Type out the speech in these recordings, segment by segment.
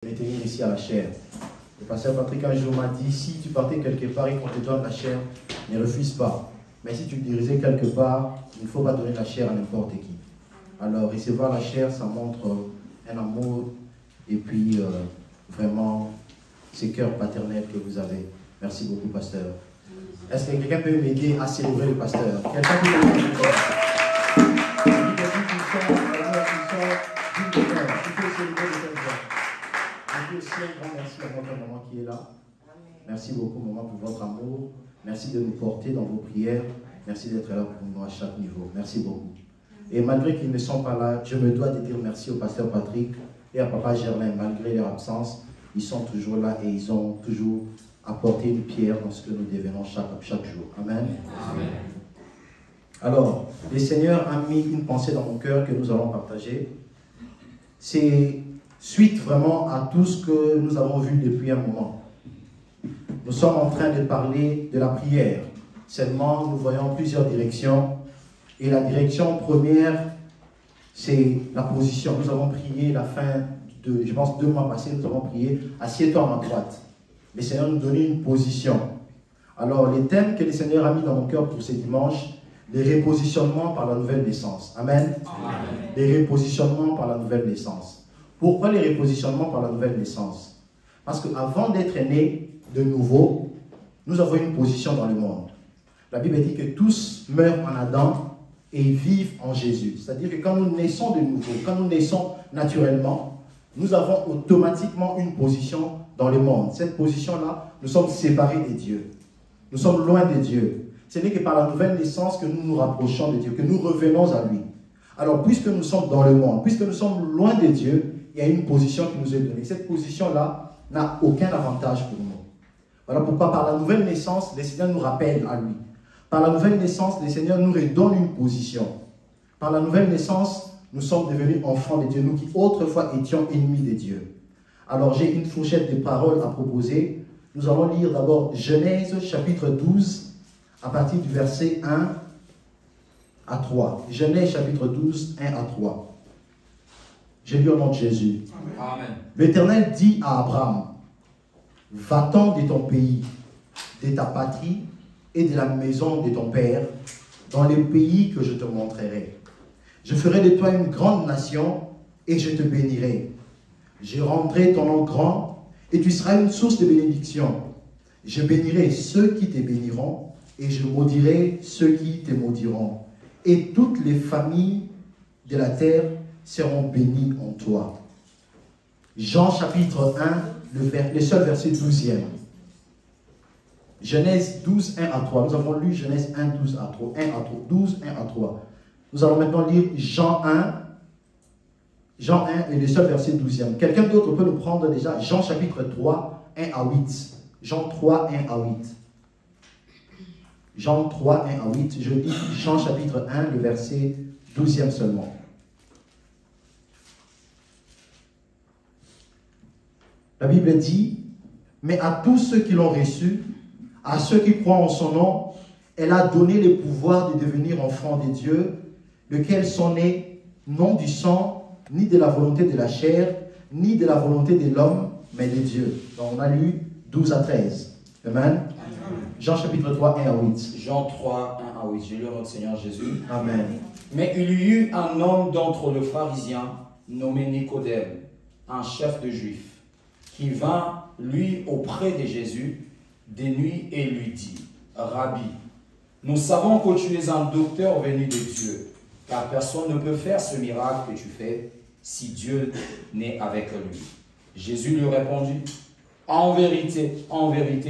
maintenir ici à la chair. Le pasteur Patrick un jour m'a dit, si tu partais quelque part et qu'on te donne la chair, ne refuse pas. Mais si tu te dirigeais quelque part, il ne faut pas donner la chair à n'importe qui. Alors recevoir la chair, ça montre un amour et puis vraiment ce cœur paternel que vous avez. Merci beaucoup, pasteur. Est-ce que quelqu'un peut m'aider à célébrer le pasteur? Quelqu'un peut m'aider? Aussi un grand merci à votre maman qui est là. Merci beaucoup, maman, pour votre amour. Merci de nous porter dans vos prières. Merci d'être là pour nous à chaque niveau. Merci beaucoup. Et malgré qu'ils ne sont pas là, je me dois de dire merci au pasteur Patrick et à papa Germain. Malgré leur absence, ils sont toujours là et ils ont toujours apporté une pierre dans ce que nous devenons chaque jour. Amen. Amen. Alors, le Seigneur a mis une pensée dans mon cœur que nous allons partager. C'est suite vraiment à tout ce que nous avons vu depuis un moment. Nous sommes en train de parler de la prière. Seulement, nous voyons plusieurs directions. Et la direction première, c'est la position. Nous avons prié la fin de, je pense, 2 mois passés, nous avons prié « Assieds-toi à ma droite ». Le Seigneur nous donnait une position. Alors, les thèmes que le Seigneur a mis dans mon cœur pour ce dimanche, les repositionnements par la nouvelle naissance. Amen. Amen. Les repositionnements par la nouvelle naissance. Pourquoi les repositionnements par la nouvelle naissance? Parce qu'avant d'être nés de nouveau, nous avons une position dans le monde. La Bible dit que tous meurent en Adam et vivent en Jésus. C'est-à-dire que quand nous naissons de nouveau, quand nous naissons naturellement, nous avons automatiquement une position dans le monde. Cette position-là, nous sommes séparés de Dieu. Nous sommes loin de Dieu. Ce n'est que par la nouvelle naissance que nous nous rapprochons de Dieu, que nous revenons à lui. Alors, puisque nous sommes dans le monde, puisque nous sommes loin de Dieu, il y a une position qui nous est donnée. Cette position-là n'a aucun avantage pour nous. Voilà pourquoi par la nouvelle naissance, le Seigneur nous rappelle à lui. Par la nouvelle naissance, le Seigneur nous redonne une position. Par la nouvelle naissance, nous sommes devenus enfants de Dieu, nous qui autrefois étions ennemis de Dieu. Alors j'ai une fourchette de paroles à proposer. Nous allons lire d'abord Genèse chapitre 12, à partir du verset 1 à 3. Genèse chapitre 12, 1 à 3. J'ai lu au nom de Jésus. Amen. L'Éternel dit à Abraham, va-t'en de ton pays, de ta patrie et de la maison de ton père, dans le pays que je te montrerai. Je ferai de toi une grande nation et je te bénirai. Je rendrai ton nom grand et tu seras une source de bénédiction. Je bénirai ceux qui te béniront et je maudirai ceux qui te maudiront. Et toutes les familles de la terre seront bénies en toi. Jean chapitre 1, le seul verset 12e. Genèse 12, 1 à 3. Nous avons lu Genèse 1, 12 à 3. 1 à 3, 12, 1 à 3. Nous allons maintenant lire Jean 1 et le seul verset 12e. Quelqu'un d'autre peut nous prendre déjà Jean chapitre 3, 1 à 8. Jean 3, 1 à 8. Jean 3, 1 à 8. Je lis Jean chapitre 1, le verset 12e seulement. La Bible dit, mais à tous ceux qui l'ont reçu, à ceux qui croient en son nom, elle a donné le pouvoir de devenir enfants de Dieu, lesquels sont nés non du sang, ni de la volonté de la chair, ni de la volonté de l'homme, mais de Dieu. Donc on a lu 12 à 13. Amen. Jean chapitre 3, 1 à 8. Jean 3, 1 à 8. J'ai lu notre Seigneur Jésus. Amen. Mais il y eut un homme d'entre les pharisiens, nommé Nicodème, un chef de Juifs, qui vint, lui, auprès de Jésus, de nuit, et lui dit, Rabbi, nous savons que tu es un docteur venu de Dieu, car personne ne peut faire ce miracle que tu fais si Dieu n'est avec lui. Jésus lui répondit, en vérité,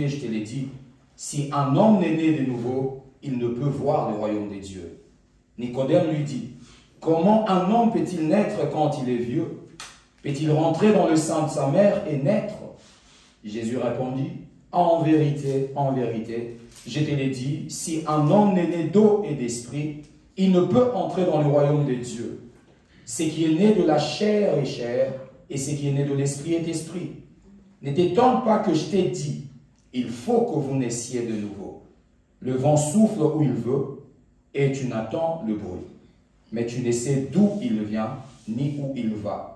je te l'ai dit, si un homme n'est né de nouveau, il ne peut voir le royaume de Dieu. Nicodème lui dit, comment un homme peut-il naître quand il est vieux? Peut-il rentrer dans le sein de sa mère et naître? Jésus répondit, en vérité, je te l'ai dit, si un homme n'est né d'eau et d'esprit, il ne peut entrer dans le royaume de Dieu. Ce qui est né de la chair est chair, et ce qui est né de l'esprit est esprit. N'était-il pas que je t'ai dit, il faut que vous naissiez de nouveau. Le vent souffle où il veut, et tu n'entends le bruit. Mais tu ne sais d'où il vient, ni où il va.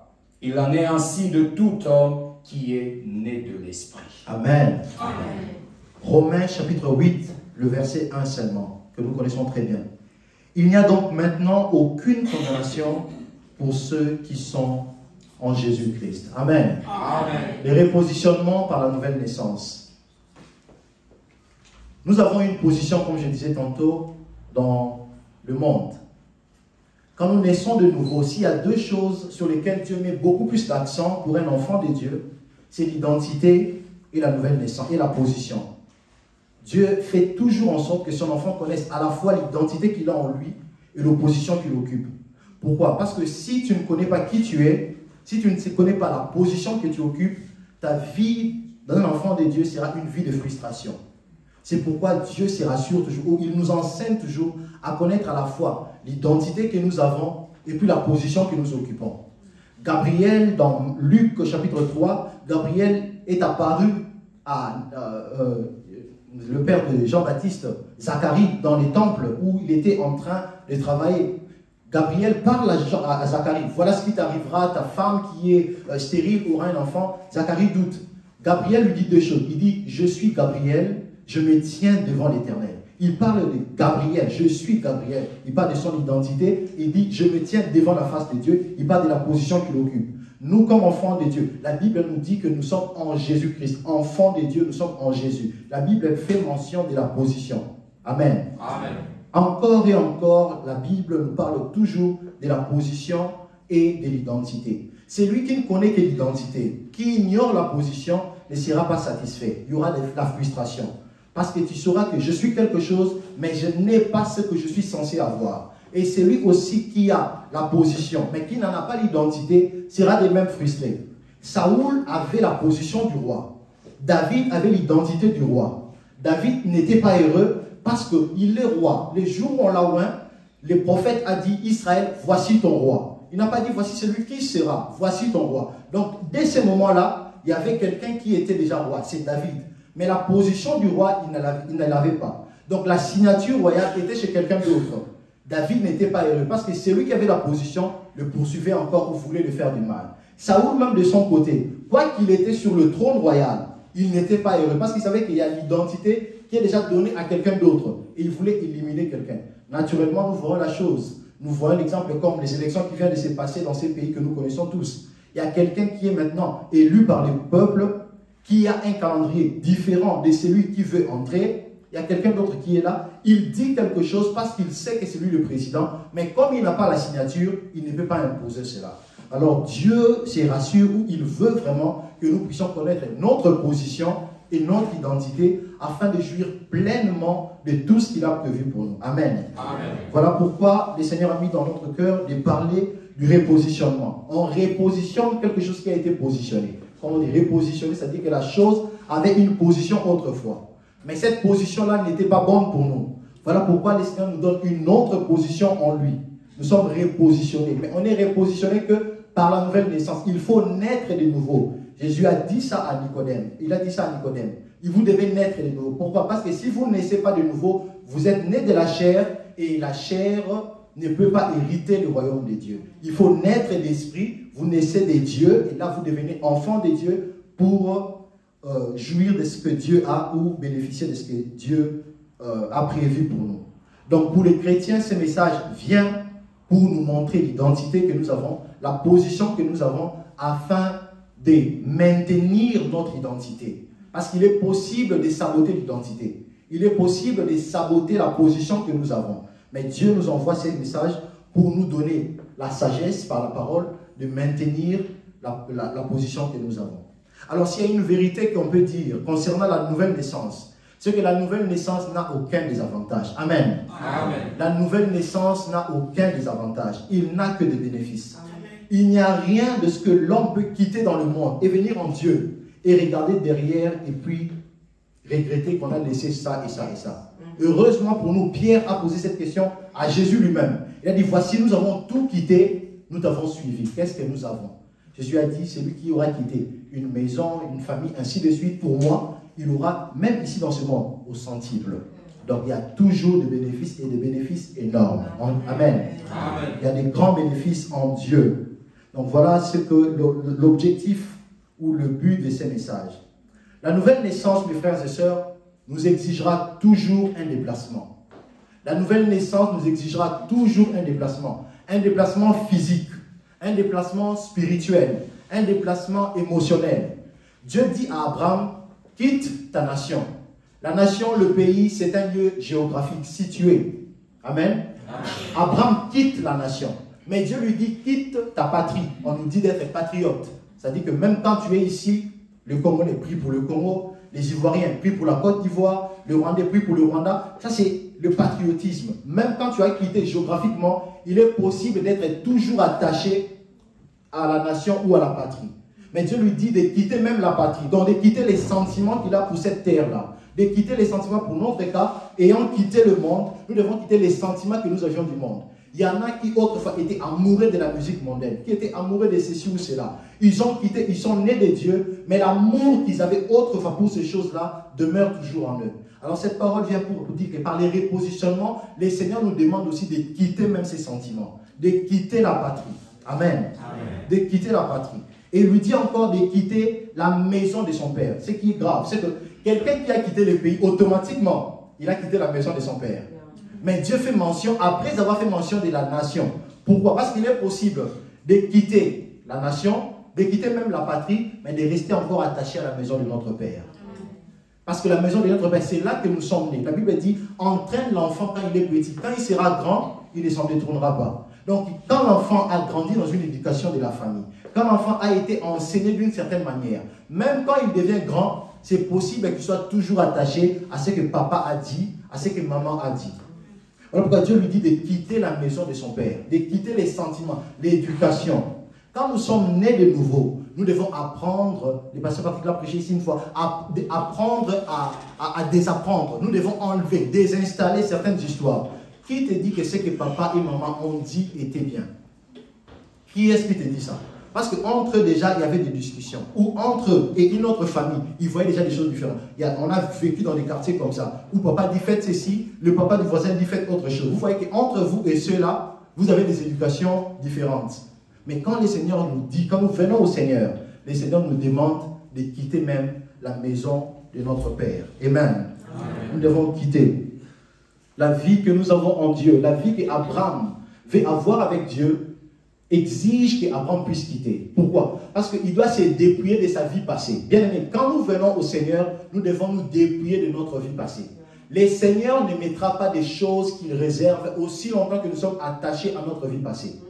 Il en est ainsi de tout homme qui est né de l'Esprit. Amen. Amen. Romains chapitre 8, le verset 1 seulement, que nous connaissons très bien. Il n'y a donc maintenant aucune condamnation pour ceux qui sont en Jésus-Christ. Amen. Amen. Les repositionnements par la nouvelle naissance. Nous avons une position, comme je disais tantôt, dans le monde. Quand nous naissons de nouveau, s'il y a deux choses sur lesquelles Dieu met beaucoup plus d'accent pour un enfant de Dieu, c'est l'identité et la nouvelle naissance, et la position. Dieu fait toujours en sorte que son enfant connaisse à la fois l'identité qu'il a en lui et l'opposition qu'il occupe. Pourquoi? Parce que si tu ne connais pas qui tu es, si tu ne connais pas la position que tu occupes, ta vie d'un enfant de Dieu sera une vie de frustration. C'est pourquoi Dieu se rassure toujours, il nous enseigne toujours à connaître à la fois l'identité que nous avons et puis la position que nous occupons. Gabriel, dans Luc chapitre 3, Gabriel est apparu à le père de Jean-Baptiste, Zacharie, dans les temples où il était en train de travailler. Gabriel parle à Zacharie. Voilà ce qui t'arrivera, ta femme qui est stérile aura un enfant. Zacharie doute. Gabriel lui dit deux choses. Il dit, je suis Gabriel, je me tiens devant l'Éternel. Il parle de Gabriel, je suis Gabriel. Il parle de son identité. Il dit, je me tiens devant la face de Dieu. Il parle de la position qu'il occupe. Nous, comme enfants de Dieu, la Bible nous dit que nous sommes en Jésus-Christ. Enfants de Dieu, nous sommes en Jésus. La Bible fait mention de la position. Amen. Amen. Encore et encore, la Bible nous parle toujours de la position et de l'identité. C'est lui qui ne connaît que l'identité, qui ignore la position, ne sera pas satisfait. Il y aura de la frustration. Parce que tu sauras que je suis quelque chose, mais je n'ai pas ce que je suis censé avoir. Et c'est lui aussi qui a la position, mais qui n'en a pas l'identité, sera de même frustré. Saoul avait la position du roi. David avait l'identité du roi. David n'était pas heureux parce qu'il est roi. Le jour où on l'a oint, le prophète a dit, Israël, voici ton roi. Il n'a pas dit, voici celui qui sera, voici ton roi. Donc, dès ce moment-là, il y avait quelqu'un qui était déjà roi, c'est David. Mais la position du roi, il ne l'avait pas. Donc, la signature royale était chez quelqu'un d'autre. David n'était pas heureux parce que celui qui avait la position le poursuivait encore ou voulait le faire du mal. Saoul, même de son côté, quoi qu'il était sur le trône royal, il n'était pas heureux parce qu'il savait qu'il y a l'identité qui est déjà donnée à quelqu'un d'autre. Et il voulait éliminer quelqu'un. Naturellement, nous voyons la chose. Nous voyons l'exemple comme les élections qui viennent de se passer dans ces pays que nous connaissons tous. Il y a quelqu'un qui est maintenant élu par le peuple, qui a un calendrier différent de celui qui veut entrer. Il y a quelqu'un d'autre qui est là, il dit quelque chose parce qu'il sait que c'est lui le président, mais comme il n'a pas la signature, il ne peut pas imposer cela. Alors Dieu se rassure où il veut vraiment que nous puissions connaître notre position et notre identité afin de jouir pleinement de tout ce qu'il a prévu pour nous. Amen. Amen. Voilà pourquoi le Seigneur a mis dans notre cœur de parler du repositionnement. On repositionne quelque chose qui a été positionné. Quand on dit repositionner, ça veut dire que la chose avait une position autrefois. Mais cette position-là n'était pas bonne pour nous. Voilà pourquoi le Seigneur nous donne une autre position en lui. Nous sommes repositionnés. Mais on est repositionnés que par la nouvelle naissance. Il faut naître de nouveau. Jésus a dit ça à Nicodème. Il a dit ça à Nicodème. Vous devez naître de nouveau. Pourquoi? Parce que si vous ne naissez pas de nouveau, vous êtes né de la chair et la chair ne peut pas hériter le royaume de Dieu. Il faut naître d'esprit. Vous naissez de Dieu et là vous devenez enfant de Dieu pour jouir de ce que Dieu a ou bénéficier de ce que Dieu a prévu pour nous. Donc pour les chrétiens, ce message vient pour nous montrer l'identité que nous avons, la position que nous avons afin de maintenir notre identité. Parce qu'il est possible de saboter l'identité. Il est possible de saboter la position que nous avons. Mais Dieu nous envoie ce message pour nous donner la sagesse par la parole de maintenir la position que nous avons. Alors s'il y a une vérité qu'on peut dire concernant la nouvelle naissance, c'est que la nouvelle naissance n'a aucun désavantage. Amen. Amen. La nouvelle naissance n'a aucun désavantage. Il n'a que des bénéfices. Amen. Il n'y a rien de ce que l'homme peut quitter dans le monde et venir en Dieu et regarder derrière et puis regretter qu'on a laissé ça et ça et ça. Heureusement pour nous, Pierre a posé cette question à Jésus lui-même. Il a dit, voici, nous avons tout quitté, nous t'avons suivi. Qu'est-ce que nous avons? Jésus a dit, celui qui aura quitté une maison, une famille, ainsi de suite, pour moi, il aura, même ici dans ce monde, au centuple. Donc il y a toujours des bénéfices et des bénéfices énormes. Amen. Amen. Il y a des grands bénéfices en Dieu. Donc voilà ce que l'objectif ou le but de ces messages. La nouvelle naissance, mes frères et sœurs, nous exigera toujours un déplacement. La nouvelle naissance nous exigera toujours un déplacement physique, un déplacement spirituel, un déplacement émotionnel. Dieu dit à Abraham, quitte ta nation. La nation, le pays, c'est un lieu géographique situé. Amen. Abraham quitte la nation. Mais Dieu lui dit, quitte ta patrie. On nous dit d'être patriote. C'est-à-dire que même quand tu es ici, le Congolais prie pour le Congo, les Ivoiriens prient pour la Côte d'Ivoire, le Rwandais prie pour le Rwanda. Ça, c'est le patriotisme. Même quand tu as quitté géographiquement, il est possible d'être toujours attaché à la nation ou à la patrie. Mais Dieu lui dit de quitter même la patrie, donc de quitter les sentiments qu'il a pour cette terre-là, de quitter les sentiments pour notre cas. Ayant quitté le monde, nous devons quitter les sentiments que nous avions du monde. Il y en a qui autrefois étaient amoureux de la musique mondaine, qui étaient amoureux de ceci ou cela. Ils ont quitté, ils sont nés de Dieu, mais l'amour qu'ils avaient autrefois pour ces choses-là demeure toujours en eux. Alors cette parole vient pour dire que par les repositionnements, les Seigneurs nous demandent aussi de quitter même ces sentiments, de quitter la patrie. Amen. Amen. De quitter la patrie. Et il lui dit encore de quitter la maison de son père. Ce qui est grave, c'est que quelqu'un qui a quitté le pays, automatiquement, il a quitté la maison de son père. Mais Dieu fait mention, après avoir fait mention de la nation. Pourquoi? Parce qu'il est possible de quitter la nation, de quitter même la patrie, mais de rester encore attaché à la maison de notre Père. Parce que la maison de notre Père, c'est là que nous sommes nés. La Bible dit, entraîne l'enfant quand il est petit. Quand il sera grand, il ne s'en détournera pas. Donc, quand l'enfant a grandi dans une éducation de la famille, quand l'enfant a été enseigné d'une certaine manière, même quand il devient grand, c'est possible qu'il soit toujours attaché à ce que papa a dit, à ce que maman a dit. Voilà pourquoi Dieu lui dit de quitter la maison de son père, de quitter les sentiments, l'éducation. Quand nous sommes nés de nouveau, nous devons apprendre, les pasteurs Patrick l'a prêché ici une fois, apprendre à désapprendre. Nous devons enlever, désinstaller certaines histoires. Qui te dit que ce que papa et maman ont dit était bien? Qui est-ce qui te dit ça? Parce qu'entre eux déjà, il y avait des discussions. Ou entre eux et une autre famille, ils voyaient déjà des choses différentes. On a vécu dans des quartiers comme ça, où papa dit faites ceci, le papa du voisin dit faites autre chose. Vous voyez qu'entre vous et ceux-là, vous avez des éducations différentes. Mais quand le Seigneur nous dit, quand nous venons au Seigneur, le Seigneur nous demande de quitter même la maison de notre Père. Amen. Amen. Nous devons quitter la vie que nous avons en Dieu, la vie qu'Abraham veut avoir avec Dieu, exige qu'Abraham puisse quitter. Pourquoi? Parce qu'il doit se dépouiller de sa vie passée. Bien aimé, quand nous venons au Seigneur, nous devons nous dépouiller de notre vie passée. Le Seigneur ne mettra pas des choses qu'il réserve aussi longtemps que nous sommes attachés à notre vie passée.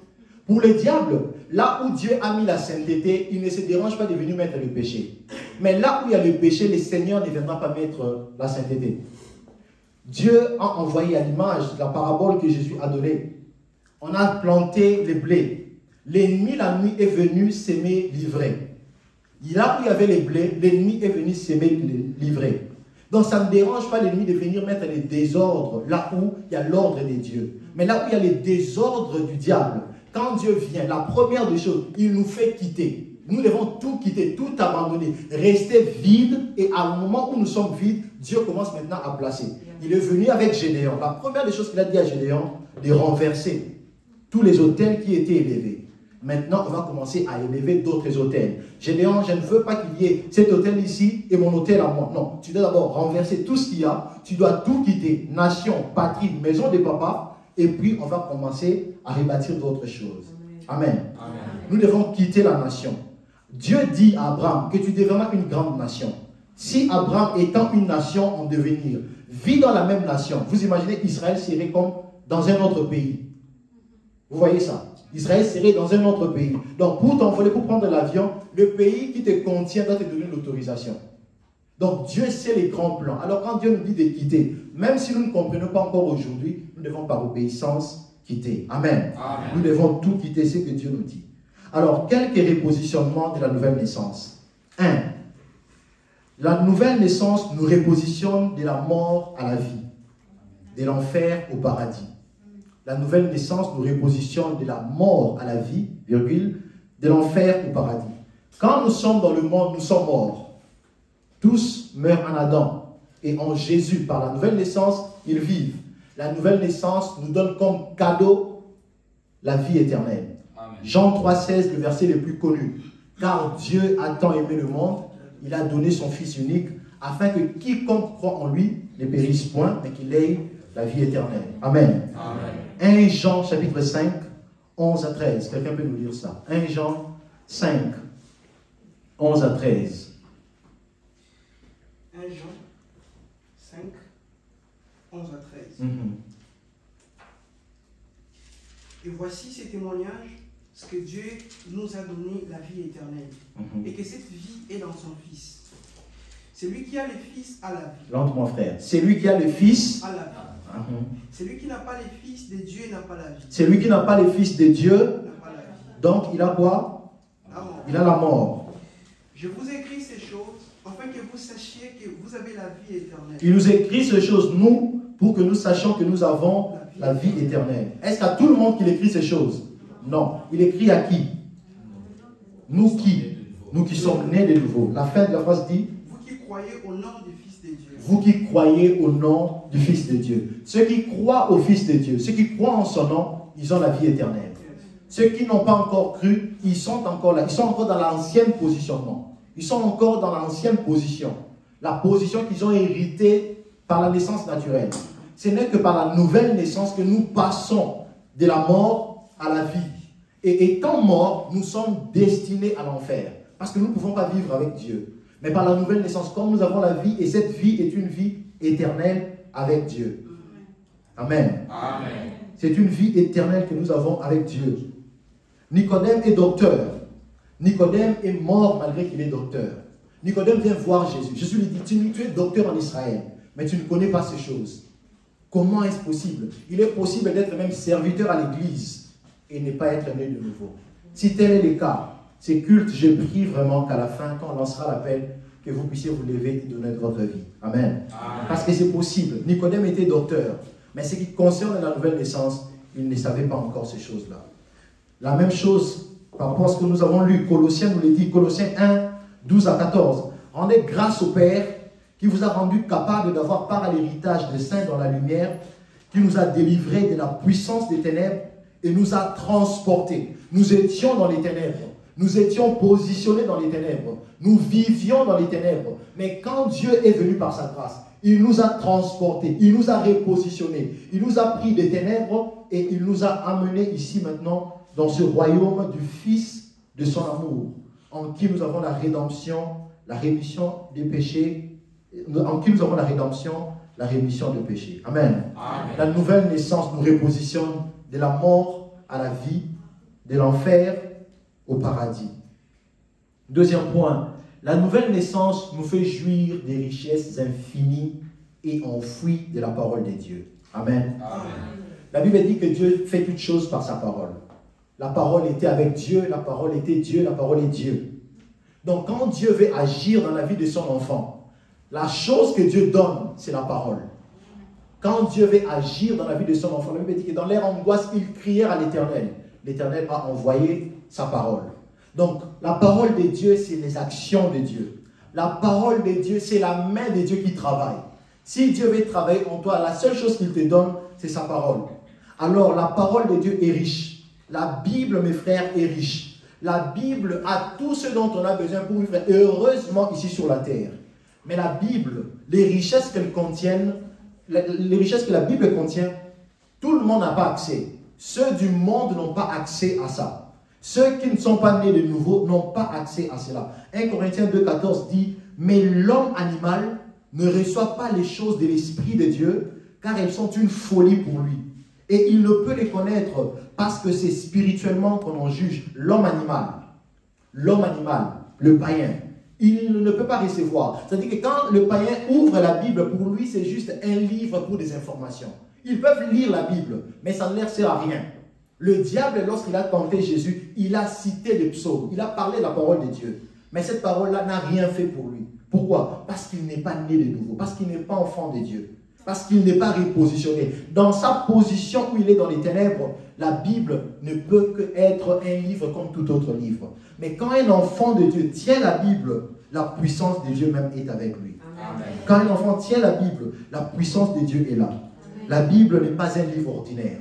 Pour le diable, là où Dieu a mis la sainteté, il ne se dérange pas de venir mettre le péché. Mais là où il y a le péché, le Seigneur ne viendra pas mettre la sainteté. Dieu a envoyé à l'image de la parabole que Jésus a donnée. On a planté les blés. L'ennemi, la nuit, est venu s'aimer l'ivraie. Là où il y avait les blés, l'ennemi est venu s'aimer l'ivraie. Donc ça ne dérange pas l'ennemi de venir mettre les désordres là où il y a l'ordre de Dieu. Mais là où il y a les désordres du diable, quand Dieu vient, la première des choses, il nous fait quitter. Nous devons tout quitter, tout abandonner, rester vide. Et à un moment où nous sommes vides, Dieu commence maintenant à placer. Il est venu avec Gédéon. La première des choses qu'il a dit à Gédéon, de renverser tous les autels qui étaient élevés. Maintenant, on va commencer à élever d'autres autels. Gédéon, je ne veux pas qu'il y ait cet autel ici et mon autel à moi. Non, tu dois d'abord renverser tout ce qu'il y a. Tu dois tout quitter. Nation, patrie, maison de papa. Et puis, on va commencer à rebâtir d'autres choses. Amen. Amen. Nous devons quitter la nation. Dieu dit à Abraham que tu deviendras une grande nation. Si Abraham étant une nation en devenir, vit dans la même nation, vous imaginez Israël serait comme dans un autre pays. Vous voyez ça? Israël serait dans un autre pays. Donc pour t'envoler, pour prendre l'avion, le pays qui te contient doit te donner l'autorisation. Donc Dieu sait les grands plans. Alors quand Dieu nous dit de quitter, même si nous ne comprenons pas encore aujourd'hui, nous devons par obéissance quitter. Amen. Amen. Nous devons tout quitter, ce que Dieu nous dit. Alors, quelques repositionnements de la nouvelle naissance. 1. La nouvelle naissance nous repositionne de la mort à la vie, de l'enfer au paradis. La nouvelle naissance nous repositionne de la mort à la vie, virgule, de l'enfer au paradis. Quand nous sommes dans le monde, nous sommes morts. Tous meurent en Adam. Et en Jésus, par la nouvelle naissance, ils vivent. La nouvelle naissance nous donne comme cadeau la vie éternelle. Amen. Jean 3,16, le verset le plus connu. Car Dieu a tant aimé le monde, il a donné son Fils unique, afin que quiconque croit en lui ne périsse point, mais qu'il ait la vie éternelle. Amen. Amen. 1 Jean chapitre 5, 11 à 13. Quelqu'un peut nous lire ça? 1 Jean 5, 11 à 13. 1 Jean 5, 11 à 13. Et voici ces témoignages, ce que Dieu nous a donné la vie éternelle. Et que cette vie est dans son Fils. Celui qui a le Fils a la vie. Lentement, frère. Celui qui a le Fils a la vie. Celui qui n'a pas le Fils de Dieu n'a pas la vie. Celui qui n'a pas le Fils de Dieu, n'a pas la vie. Donc il a quoi? La mort. Il a la mort. Je vous écris ces choses afin que vous sachiez que vous avez la vie éternelle. Il nous écrit ces choses, nous, pour que nous sachions que nous avons la vie éternelle. Est-ce qu'à tout le monde qu'il écrit ces choses? Non. Il écrit à qui? Nous qui? Nous qui sommes nés de nouveau. La fin de la phrase dit: vous qui croyez au nom du Fils de Dieu. Vous qui croyez au nom du Fils de Dieu. Ceux qui croient au Fils de Dieu, ceux qui croient en son nom, ils ont la vie éternelle. Ceux qui n'ont pas encore cru, ils sont encore là. Ils sont encore dans l'ancienne positionnement. Ils sont encore dans l'ancienne position. La position qu'ils ont héritée par la naissance naturelle. Ce n'est que par la nouvelle naissance que nous passons de la mort à la vie. Et étant morts, nous sommes destinés à l'enfer. Parce que nous ne pouvons pas vivre avec Dieu. Mais par la nouvelle naissance, comme nous avons la vie, et cette vie est une vie éternelle avec Dieu. Amen. Amen. C'est une vie éternelle que nous avons avec Dieu. Nicodème est docteur. Nicodème est mort malgré qu'il est docteur. Nicodème vient voir Jésus. Jésus lui dit: tu es docteur en Israël, mais tu ne connais pas ces choses. Comment est-ce possible? Il est possible d'être même serviteur à l'église et ne pas être né de nouveau. Si tel est le cas, ces cultes, je prie vraiment qu'à la fin, quand on lancera l'appel, que vous puissiez vous lever et donner votre vie. Amen. Amen. Parce que c'est possible. Nicodème était docteur, mais ce qui concerne la nouvelle naissance, il ne savait pas encore ces choses-là. La même chose par rapport à ce que nous avons lu, Colossiens nous le dit, Colossiens 1, 12 à 14. Rendez grâce au Père qui vous a rendu capable d'avoir part à l'héritage des saints dans la lumière, qui nous a délivrés de la puissance des ténèbres et nous a transportés. Nous étions dans les ténèbres. Nous étions positionnés dans les ténèbres. Nous vivions dans les ténèbres. Mais quand Dieu est venu par sa grâce, il nous a transportés, il nous a repositionnés, il nous a pris des ténèbres et il nous a amenés ici maintenant dans ce royaume du Fils de son amour, en qui nous avons la rédemption, la rémission des péchés, en qui nous avons la rédemption, la rémission des péchés. Amen. Amen. La nouvelle naissance nous repositionne de la mort à la vie, de l'enfer au paradis. Deuxième point, la nouvelle naissance nous fait jouir des richesses infinies et enfouies de la parole de Dieu. Amen. Amen. La Bible dit que Dieu fait toutes choses par sa parole. La parole était avec Dieu, la parole était Dieu, la parole est Dieu. Donc quand Dieu veut agir dans la vie de son enfant, la chose que Dieu donne, c'est la parole. Quand Dieu veut agir dans la vie de son enfant, la Bible dit que dans leur angoisse, ils crièrent à l'Éternel. L'Éternel a envoyé sa parole. Donc la parole de Dieu, c'est les actions de Dieu. La parole de Dieu, c'est la main de Dieu qui travaille. Si Dieu veut travailler en toi, la seule chose qu'il te donne, c'est sa parole. Alors la parole de Dieu est riche. La Bible, mes frères, est riche. La Bible a tout ce dont on a besoin pour vivre heureusement ici sur la terre. Mais la Bible, les richesses qu'elle contient, les richesses que la Bible contient, tout le monde n'a pas accès. Ceux du monde n'ont pas accès à ça. Ceux qui ne sont pas nés de nouveau n'ont pas accès à cela. 1 Corinthiens 2,14 dit: mais l'homme animal ne reçoit pas les choses de l'Esprit de Dieu, car elles sont une folie pour lui. Et il ne peut les connaître parce que c'est spirituellement qu'on en juge l'homme animal. L'homme animal, le païen, il ne peut pas recevoir. C'est-à-dire que quand le païen ouvre la Bible, pour lui, c'est juste un livre pour des informations. Ils peuvent lire la Bible, mais ça ne leur sert à rien. Le diable, lorsqu'il a tenté Jésus, il a cité les psaumes, il a parlé de la parole de Dieu. Mais cette parole-là n'a rien fait pour lui. Pourquoi? Parce qu'il n'est pas né de nouveau, parce qu'il n'est pas enfant de Dieu. Parce qu'il n'est pas repositionné. Dans sa position où il est dans les ténèbres, la Bible ne peut qu'être un livre comme tout autre livre. Mais quand un enfant de Dieu tient la Bible, la puissance de Dieu même est avec lui. Amen. Quand un enfant tient la Bible, la puissance de Dieu est là. Amen. La Bible n'est pas un livre ordinaire.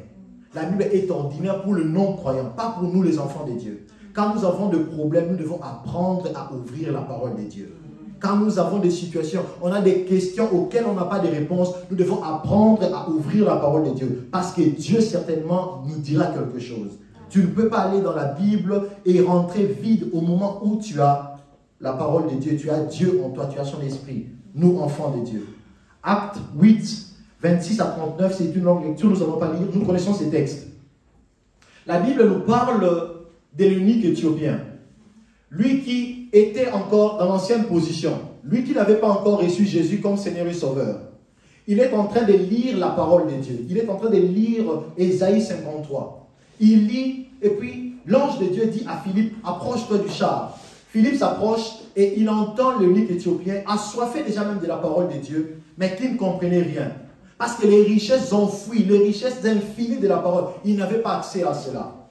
La Bible est ordinaire pour le non-croyant, pas pour nous les enfants de Dieu. quand nous avons des problèmes, nous devons apprendre à ouvrir la parole de Dieu. Quand nous avons des situations, on a des questions auxquelles on n'a pas de réponse, nous devons apprendre à ouvrir la parole de Dieu. Parce que Dieu certainement nous dira quelque chose. Tu ne peux pas aller dans la Bible et rentrer vide au moment où tu as la parole de Dieu. Tu as Dieu en toi, tu as son esprit. Nous, enfants de Dieu. Acte 8, 26 à 39, c'est une longue lecture, nous n'allons pas lire, nous connaissons ces textes. La Bible nous parle de l'eunuque éthiopien. Lui qui était encore dans l'ancienne position, lui qui n'avait pas encore reçu Jésus comme Seigneur et Sauveur. Il est en train de lire la parole de Dieu. Il est en train de lire Ésaïe 53. Il lit, et puis l'ange de Dieu dit à Philippe, approche-toi du char. Philippe s'approche et il entend l'eunuque éthiopien, assoiffé déjà même de la parole de Dieu, mais qui ne comprenait rien. Parce que les richesses enfouies, les richesses infinies de la parole, il n'avait pas accès à cela.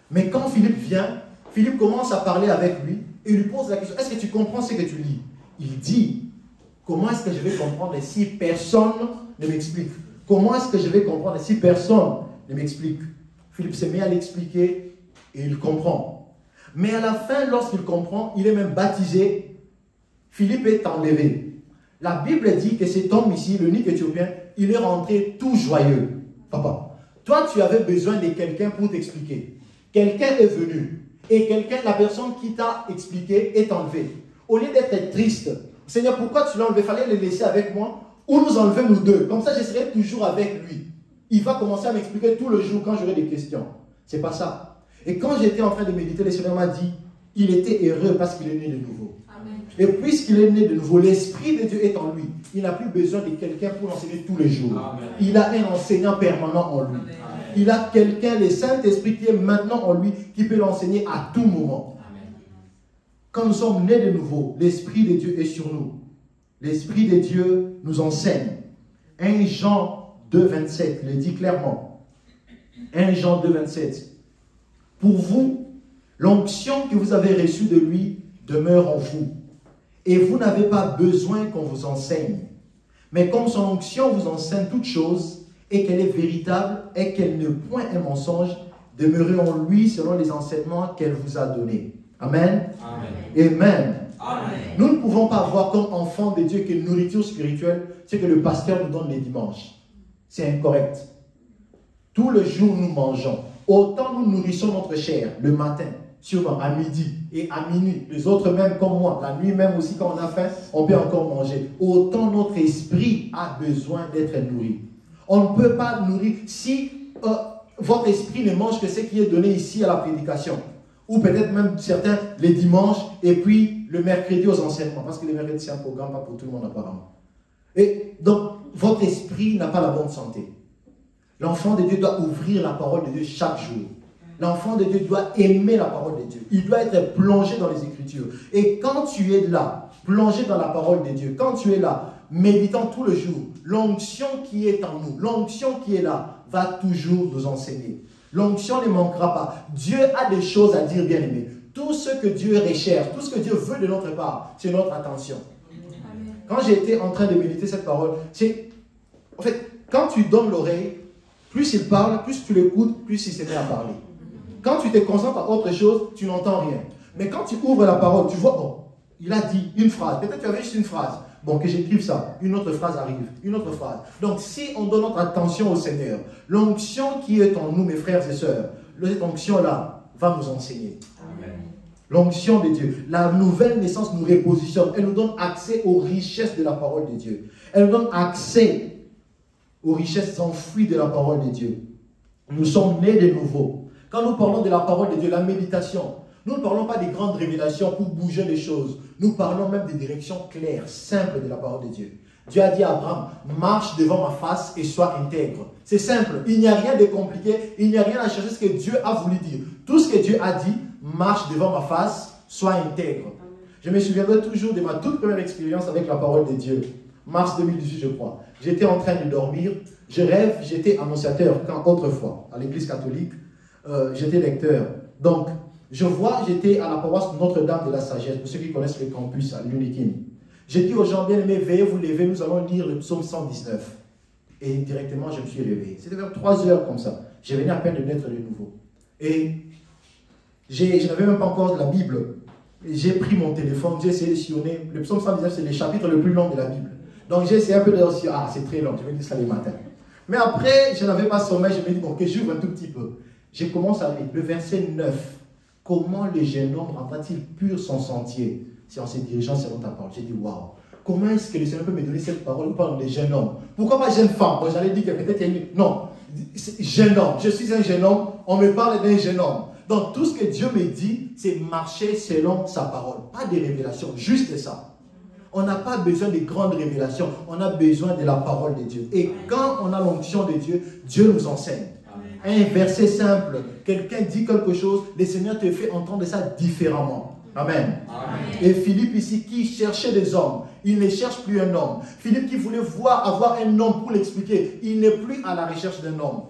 Mais quand Philippe vient, Philippe commence à parler avec lui et lui pose la question, est-ce que tu comprends ce que tu lis? Il dit, comment est-ce que je vais comprendre si personne ne m'explique? Comment est-ce que je vais comprendre si personne ne m'explique? Philippe se met à l'expliquer et il comprend. Mais à la fin, lorsqu'il comprend, il est même baptisé. Philippe est enlevé. La Bible dit que cet homme ici, l'eunuque éthiopien, il est rentré tout joyeux. Papa, toi tu avais besoin de quelqu'un pour t'expliquer. Quelqu'un est venu. Et quelqu'un, la personne qui t'a expliqué, est enlevée. Au lieu d'être triste, Seigneur, pourquoi tu l'as enlevé? Il fallait le laisser avec moi ou nous enlever nous deux. Comme ça, je serai toujours avec lui. Il va commencer à m'expliquer tout le jour quand j'aurai des questions. C'est pas ça. Et quand j'étais en train de méditer, le Seigneur m'a dit, il était heureux parce qu'il est né de nouveau. Amen. Et puisqu'il est né de nouveau, l'Esprit de Dieu est en lui. Il n'a plus besoin de quelqu'un pour l'enseigner tous les jours. Amen. Il a un enseignant permanent en lui. Amen. Il a quelqu'un, le Saint-Esprit qui est maintenant en lui, qui peut l'enseigner à tout moment. Amen. Quand nous sommes nés de nouveau, l'Esprit de Dieu est sur nous. L'Esprit de Dieu nous enseigne. 1 Jean 2, 27, il le dit clairement. 1 Jean 2, 27. Pour vous, l'onction que vous avez reçue de lui demeure en vous. Et vous n'avez pas besoin qu'on vous enseigne. Mais comme son onction vous enseigne toutes choses, et qu'elle est véritable, et qu'elle ne point un mensonge, demeurez en lui selon les enseignements qu'elle vous a donnés. Amen. Amen. Amen. Amen. Nous ne pouvons pas voir comme enfants de Dieu que nourriture spirituelle, c'est que le pasteur nous donne les dimanches. C'est incorrect. Tout le jour nous mangeons. Autant nous nourrissons notre chair le matin, sûrement à midi et à minuit. Les autres même comme moi, la nuit même aussi quand on a faim, on peut encore manger. Autant notre esprit a besoin d'être nourri. On ne peut pas nourrir si votre esprit ne mange que ce qui est donné ici à la prédication. Ou peut-être même certains les dimanches et puis le mercredi aux enseignements. Parce que le mercredi c'est un programme pas pour tout le monde apparemment. Et donc votre esprit n'a pas la bonne santé. L'enfant de Dieu doit ouvrir la parole de Dieu chaque jour. L'enfant de Dieu doit aimer la parole de Dieu. Il doit être plongé dans les Écritures. Et quand tu es là, plongé dans la parole de Dieu, quand tu es là, méditant tout le jour, l'onction qui est en nous, l'onction qui est là, va toujours nous enseigner. L'onction ne manquera pas. Dieu a des choses à dire, bien aimé. Tout ce que Dieu recherche, tout ce que Dieu veut de notre part, c'est notre attention. Amen. Quand j'étais en train de méditer cette parole, c'est... En fait, quand tu donnes l'oreille, plus il parle, plus tu l'écoutes, plus il se met à parler. Quand tu te concentres à autre chose, tu n'entends rien. Mais quand tu ouvres la parole, tu vois, bon, il a dit une phrase. Peut-être tu avais juste une phrase. Bon, que j'écrive ça. Une autre phrase arrive. Une autre phrase. Donc, si on donne notre attention au Seigneur, l'onction qui est en nous, mes frères et sœurs, cette onction-là va nous enseigner. L'onction de Dieu. La nouvelle naissance nous repositionne. Elle nous donne accès aux richesses de la parole de Dieu. Elle nous donne accès aux richesses enfouies de la parole de Dieu. Nous sommes nés de nouveau. Quand nous parlons de la parole de Dieu, la méditation, nous ne parlons pas des grandes révélations pour bouger les choses. Nous parlons même des directions claires, simples de la parole de Dieu. Dieu a dit à Abraham, marche devant ma face et sois intègre. C'est simple, il n'y a rien de compliqué, il n'y a rien à chercher ce que Dieu a voulu dire. Tout ce que Dieu a dit, marche devant ma face, sois intègre. Je me souviendrai toujours de ma toute première expérience avec la parole de Dieu. Mars 2018, je crois. J'étais en train de dormir, je rêve, j'étais annonciateur quand autrefois, à l'église catholique, j'étais lecteur. Donc, je vois, j'étais à la paroisse Notre-Dame de la Sagesse, pour ceux qui connaissent le campus à l'Unikim. J'ai dit aux gens, bien aimés, veuillez vous lever, nous allons lire le psaume 119. Et directement, je me suis réveillé. C'était vers 3 heures comme ça. Je venais à peine de naître de nouveau. Et Je n'avais même pas encore de la Bible. J'ai pris mon téléphone, j'ai essayé de sillonner. Le psaume 119, c'est le chapitre le plus long de la Bible. Donc j'ai essayé un peu de dire, ah, c'est très long, je vais lire ça les matins. Mais après, je n'avais pas sommeil, je me dis, ok, j'ouvre un tout petit peu. Je commence à lire le verset 9. Comment le jeune homme rendra-t-il pur son sentier si en se dirigeant selon ta parole? J'ai dit, waouh, comment est-ce que le Seigneur peut me donner cette parole? Il parle de jeune homme. Pourquoi pas jeune femme? Moi, j'allais dire que peut-être il y a une... Non, jeune homme. Je suis un jeune homme, on me parle d'un jeune homme. Donc tout ce que Dieu me dit, c'est marcher selon sa parole. Pas des révélations, juste ça. On n'a pas besoin de grandes révélations, on a besoin de la parole de Dieu. Et quand on a l'onction de Dieu, Dieu nous enseigne. Un verset simple, quelqu'un dit quelque chose, le Seigneur te fait entendre ça différemment. Amen. Amen. Et Philippe ici, qui cherchait des hommes, il ne cherche plus un homme. Philippe qui voulait avoir un homme pour l'expliquer, il n'est plus à la recherche d'un homme.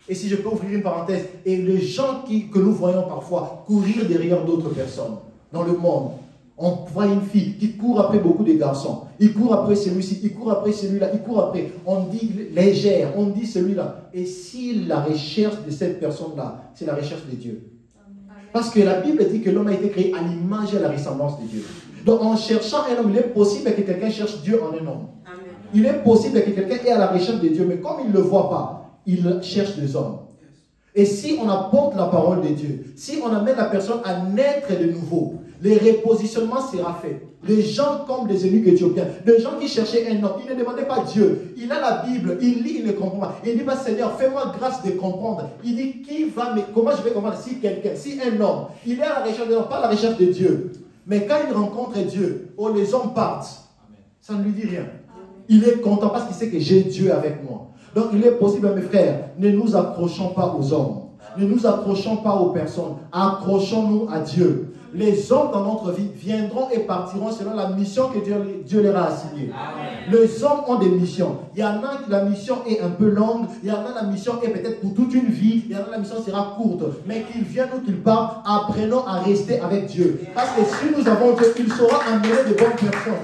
Et si je peux ouvrir une parenthèse, et les gens que nous voyons parfois courir derrière d'autres personnes dans le monde, on voit une fille qui court après beaucoup de garçons, il court après celui-ci, il court après celui-là, il court après, on dit légère, on dit celui-là. Et si la recherche de cette personne-là, c'est la recherche de Dieu. Parce que la Bible dit que l'homme a été créé à l'image et à la ressemblance de Dieu. Donc en cherchant un homme, il est possible que quelqu'un cherche Dieu en un homme. Il est possible que quelqu'un est à la recherche de Dieu, mais comme il ne le voit pas, il cherche des hommes. Et si on apporte la parole de Dieu, si on amène la personne à naître de nouveau, le repositionnement sera fait. Les gens comme les eunuques éthiopiens, les gens qui cherchaient un homme, ils ne demandaient pas Dieu. Il a la Bible, il lit, il ne comprend pas. Il dit, bah, Seigneur, fais-moi grâce de comprendre. Il dit, comment je vais comprendre si quelqu'un, si un homme, il est à la recherche de l'homme, pas à la recherche de Dieu. Mais quand il rencontre Dieu, oh, les hommes partent. Ça ne lui dit rien. Il est content parce qu'il sait que j'ai Dieu avec moi. Donc il est possible, mes frères, ne nous accrochons pas aux hommes. Ne nous accrochons pas aux personnes. Accrochons-nous à Dieu. Les hommes dans notre vie viendront et partiront selon la mission que Dieu leur a assignée. Les hommes ont des missions. Il y en a la mission est un peu longue. Il y en a la mission est peut-être pour toute une vie. Il y en a la mission sera courte. Mais qu'ils viennent ou qu'ils partent, apprenons à rester avec Dieu. Parce que si nous avons Dieu, il saura amener de bonnes personnes.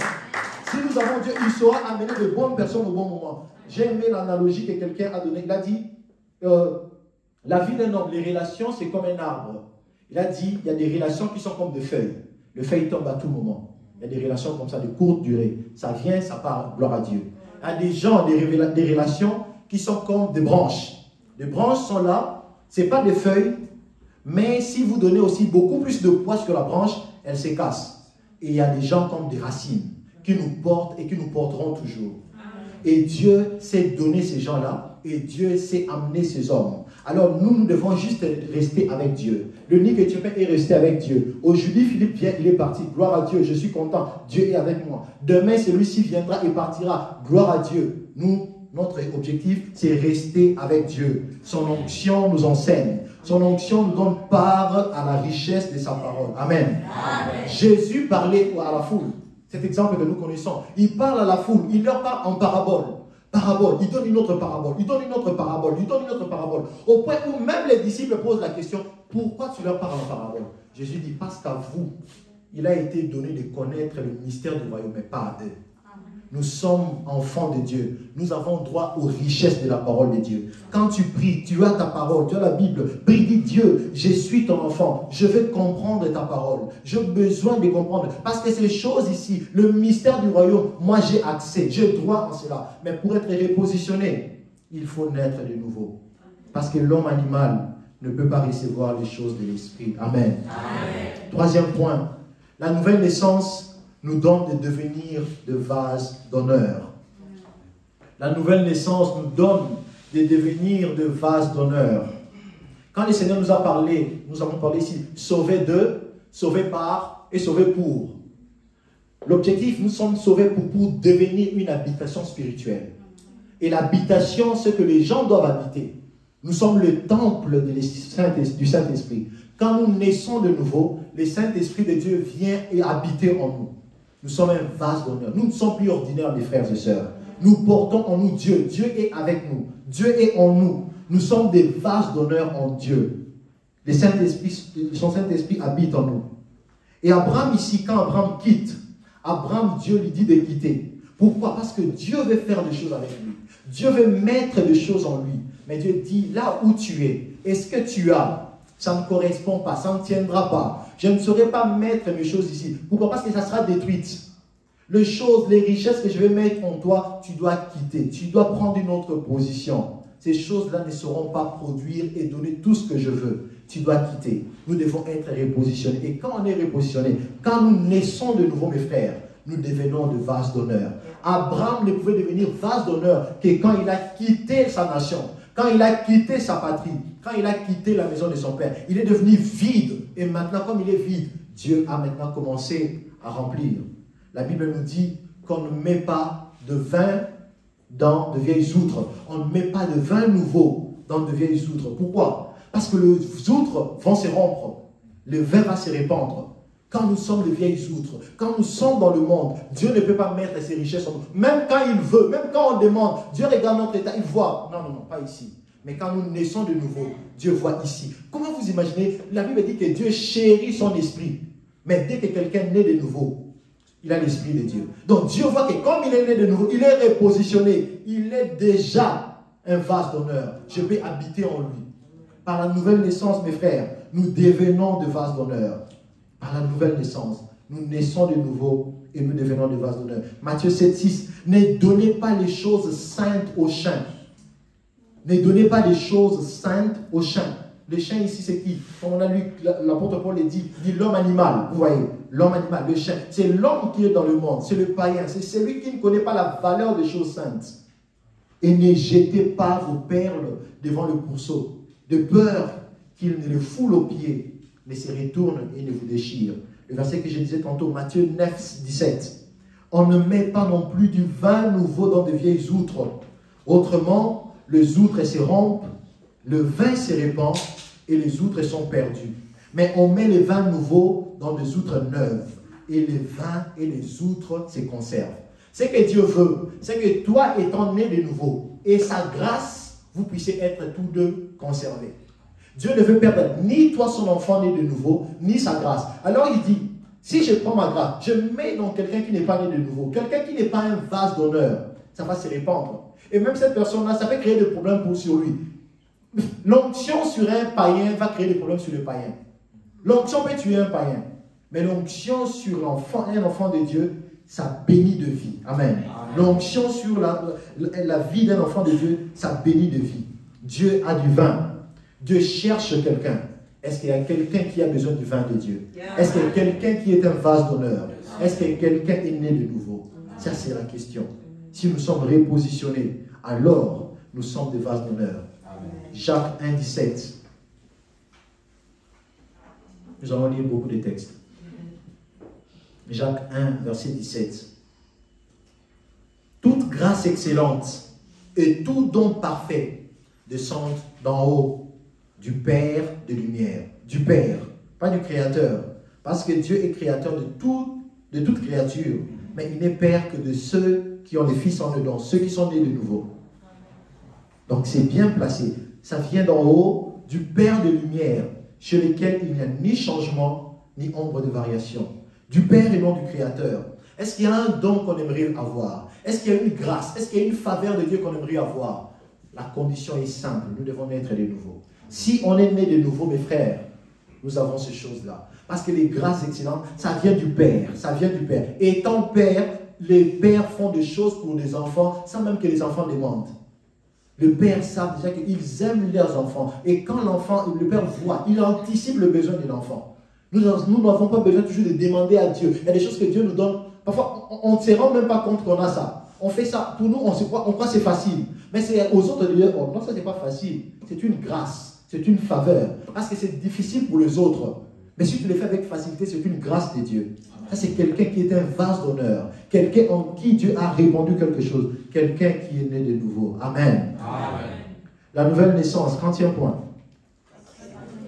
Si nous avons Dieu, il saura amener de bonnes personnes au bon moment. J'ai aimé l'analogie que quelqu'un a donnée. Il a dit, la vie d'un homme, les relations, c'est comme un arbre. Il a dit, il y a des relations qui sont comme des feuilles. Les feuilles tombent à tout moment. Il y a des relations comme ça, de courte durée. Ça vient, ça part, gloire à Dieu. Il y a des gens, des relations qui sont comme des branches. Les branches sont là, ce n'est pas des feuilles, mais si vous donnez aussi beaucoup plus de poids sur la branche, elle se casse. Et il y a des gens comme des racines qui nous portent et qui nous porteront toujours. Et Dieu sait donner ces gens-là, et Dieu sait amener ces hommes. Alors nous devons juste rester avec Dieu. L'unique éthiopien est resté avec Dieu. Aujourd'hui, Philippe vient, il est parti. Gloire à Dieu, je suis content. Dieu est avec moi. Demain, celui-ci viendra et partira. Gloire à Dieu. Nous, notre objectif, c'est rester avec Dieu. Son onction nous enseigne. Son onction nous donne part à la richesse de sa parole. Amen. Amen. Jésus parlait à la foule. Cet exemple que nous connaissons. Il parle à la foule. Il leur parle en parabole. Parabole, il donne une autre parabole, il donne une autre parabole, il donne une autre parabole. Au point où même les disciples posent la question, pourquoi tu leur parles en parabole? Jésus dit, parce qu'à vous, il a été donné de connaître le mystère du royaume, mais pas à eux. Nous sommes enfants de Dieu. Nous avons droit aux richesses de la parole de Dieu. Quand tu pries, tu as ta parole, tu as la Bible. Prie, dis Dieu, je suis ton enfant. Je veux comprendre ta parole. J'ai besoin de comprendre. Parce que ces choses ici, le mystère du royaume, moi j'ai accès, j'ai droit à cela. Mais pour être repositionné, il faut naître de nouveau. Parce que l'homme animal ne peut pas recevoir les choses de l'esprit. Amen. Amen. Troisième point, la nouvelle naissance nous donne de devenir de vases d'honneur. La nouvelle naissance nous donne de devenir de vases d'honneur. Quand le Seigneur nous a parlé, nous avons parlé ici, sauver de, sauver par et sauver pour. L'objectif, nous sommes sauvés pour devenir une habitation spirituelle. Et l'habitation, c'est que les gens doivent habiter. Nous sommes le temple du Saint-Esprit. Quand nous naissons de nouveau, le Saint-Esprit de Dieu vient et habiter en nous. Nous sommes un vase d'honneur. Nous ne sommes plus ordinaires, mes frères et sœurs. Nous portons en nous Dieu. Dieu est avec nous. Dieu est en nous. Nous sommes des vases d'honneur en Dieu. Son Saint-Esprit habite en nous. Et Abraham ici, quand Abraham quitte, Abraham, Dieu lui dit de quitter. Pourquoi? Parce que Dieu veut faire des choses avec lui. Dieu veut mettre des choses en lui. Mais Dieu dit, là où tu es, est-ce que tu as Ça ne correspond pas, ça ne tiendra pas. Je ne saurais pas mettre mes choses ici. Pourquoi? Parce que ça sera détruite. Les choses, les richesses que je vais mettre en toi, tu dois quitter. Tu dois prendre une autre position. Ces choses-là ne sauront pas produire et donner tout ce que je veux. Tu dois quitter. Nous devons être repositionnés. Et quand on est repositionné, quand nous naissons de nouveau, mes frères, nous devenons de vases d'honneur. Abraham ne pouvait devenir vase d'honneur que quand il a quitté sa nation, quand il a quitté sa patrie, quand il a quitté la maison de son père. Il est devenu vide. Et maintenant, comme il est vide, Dieu a maintenant commencé à remplir. La Bible nous dit qu'on ne met pas de vin dans de vieilles outres. On ne met pas de vin nouveau dans de vieilles outres. Pourquoi? Parce que les outres vont se rompre. Le vin va se répandre. Quand nous sommes de vieilles outres, quand nous sommes dans le monde, Dieu ne peut pas mettre ses richesses en nous. Même quand il veut, même quand on demande, Dieu regarde notre état, il voit. Non, non, non, pas ici. Mais quand nous naissons de nouveau, Dieu voit ici. Comment vous imaginez? La Bible dit que Dieu chérit son esprit. Mais dès que quelqu'un naît de nouveau, il a l'esprit de Dieu. Donc Dieu voit que comme il est né de nouveau, il est repositionné. Il est déjà un vase d'honneur. Je vais habiter en lui. Par la nouvelle naissance, mes frères, nous devenons de vases d'honneur. Par la nouvelle naissance, nous naissons de nouveau et nous devenons de vases d'honneur. Matthieu 7,6. Ne donnez pas les choses saintes aux chiens. Ne donnez pas les choses saintes aux chiens. Les chiens ici, c'est qui? Comme on a lu, l'apôtre Paul dit l'homme animal. Vous voyez, l'homme animal, le chien. C'est l'homme qui est dans le monde, c'est le païen. C'est celui qui ne connaît pas la valeur des choses saintes. Et ne jetez pas vos perles devant le pourceau, de peur qu'il ne les foule aux pieds, ne se retourne et ne vous déchire. Le verset que je disais tantôt, Matthieu 9, 17. On ne met pas non plus du vin nouveau dans de vieilles outres. Autrement, les outres se rompent, le vin se répand et les outres sont perdues. Mais on met le vin nouveau dans des outres neuves et les vins et les outres se conservent. Ce que Dieu veut, c'est que toi étant né de nouveau et sa grâce, vous puissiez être tous deux conservés. Dieu ne veut perdre ni toi son enfant né de nouveau, ni sa grâce. Alors il dit, si je prends ma grâce, je mets dans quelqu'un qui n'est pas né de nouveau, quelqu'un qui n'est pas un vase d'honneur, ça va se répandre. Et même cette personne-là, ça peut créer des problèmes sur lui. L'onction sur un païen va créer des problèmes sur le païen. L'onction peut tuer un païen. Mais l'onction sur l'enfant, un enfant de Dieu, ça bénit de vie. Amen. L'onction sur la vie d'un enfant de Dieu, ça bénit de vie. Dieu a du vin. Dieu cherche quelqu'un. Est-ce qu'il y a quelqu'un qui a besoin du vin de Dieu? Est-ce qu'il y a quelqu'un qui est un vase d'honneur? Est-ce que quelqu'un est né de nouveau? Ça, c'est la question. Si nous sommes repositionnés, alors nous sommes des vases d'honneur. Jacques 1, 17. Nous allons lire beaucoup de textes. Jacques 1, verset 17. Toute grâce excellente et tout don parfait descendent d'en haut, du Père de lumière. Du Père, pas du Créateur. Parce que Dieu est créateur de toute créature. Mais il n'est Père que de ceux qui ont les fils en eux, donc ceux qui sont nés de nouveau. Donc c'est bien placé. Ça vient d'en haut, du Père de lumière, chez lequel il n'y a ni changement, ni ombre de variation. Du Père et non du Créateur. Est-ce qu'il y a un don qu'on aimerait avoir? Est-ce qu'il y a une grâce? Est-ce qu'il y a une faveur de Dieu qu'on aimerait avoir? La condition est simple, nous devons naître de nouveau. Si on est né de nouveau, mes frères, nous avons ces choses-là. Parce que les grâces excellentes, ça vient du Père. Ça vient du Père. Et étant Père, les pères font des choses pour les enfants sans même que les enfants demandent. Le Père savent déjà qu'ils aiment leurs enfants. Et quand le Père voit, il anticipe le besoin de l'enfant. Nous n'avons pas besoin toujours de demander à Dieu. Il y a des choses que Dieu nous donne. Parfois, on ne se rend même pas compte qu'on a ça. On fait ça. Pour nous, on croit que c'est facile. Mais c'est aux autres de dire, oh non, ça n'est pas facile. C'est une grâce. C'est une faveur. Parce que c'est difficile pour les autres. Mais si tu le fais avec facilité, c'est une grâce de Dieu. Ça, c'est quelqu'un qui est un vase d'honneur. Quelqu'un en qui Dieu a répandu quelque chose. Quelqu'un qui est né de nouveau. Amen. Amen. La nouvelle naissance, 30e point.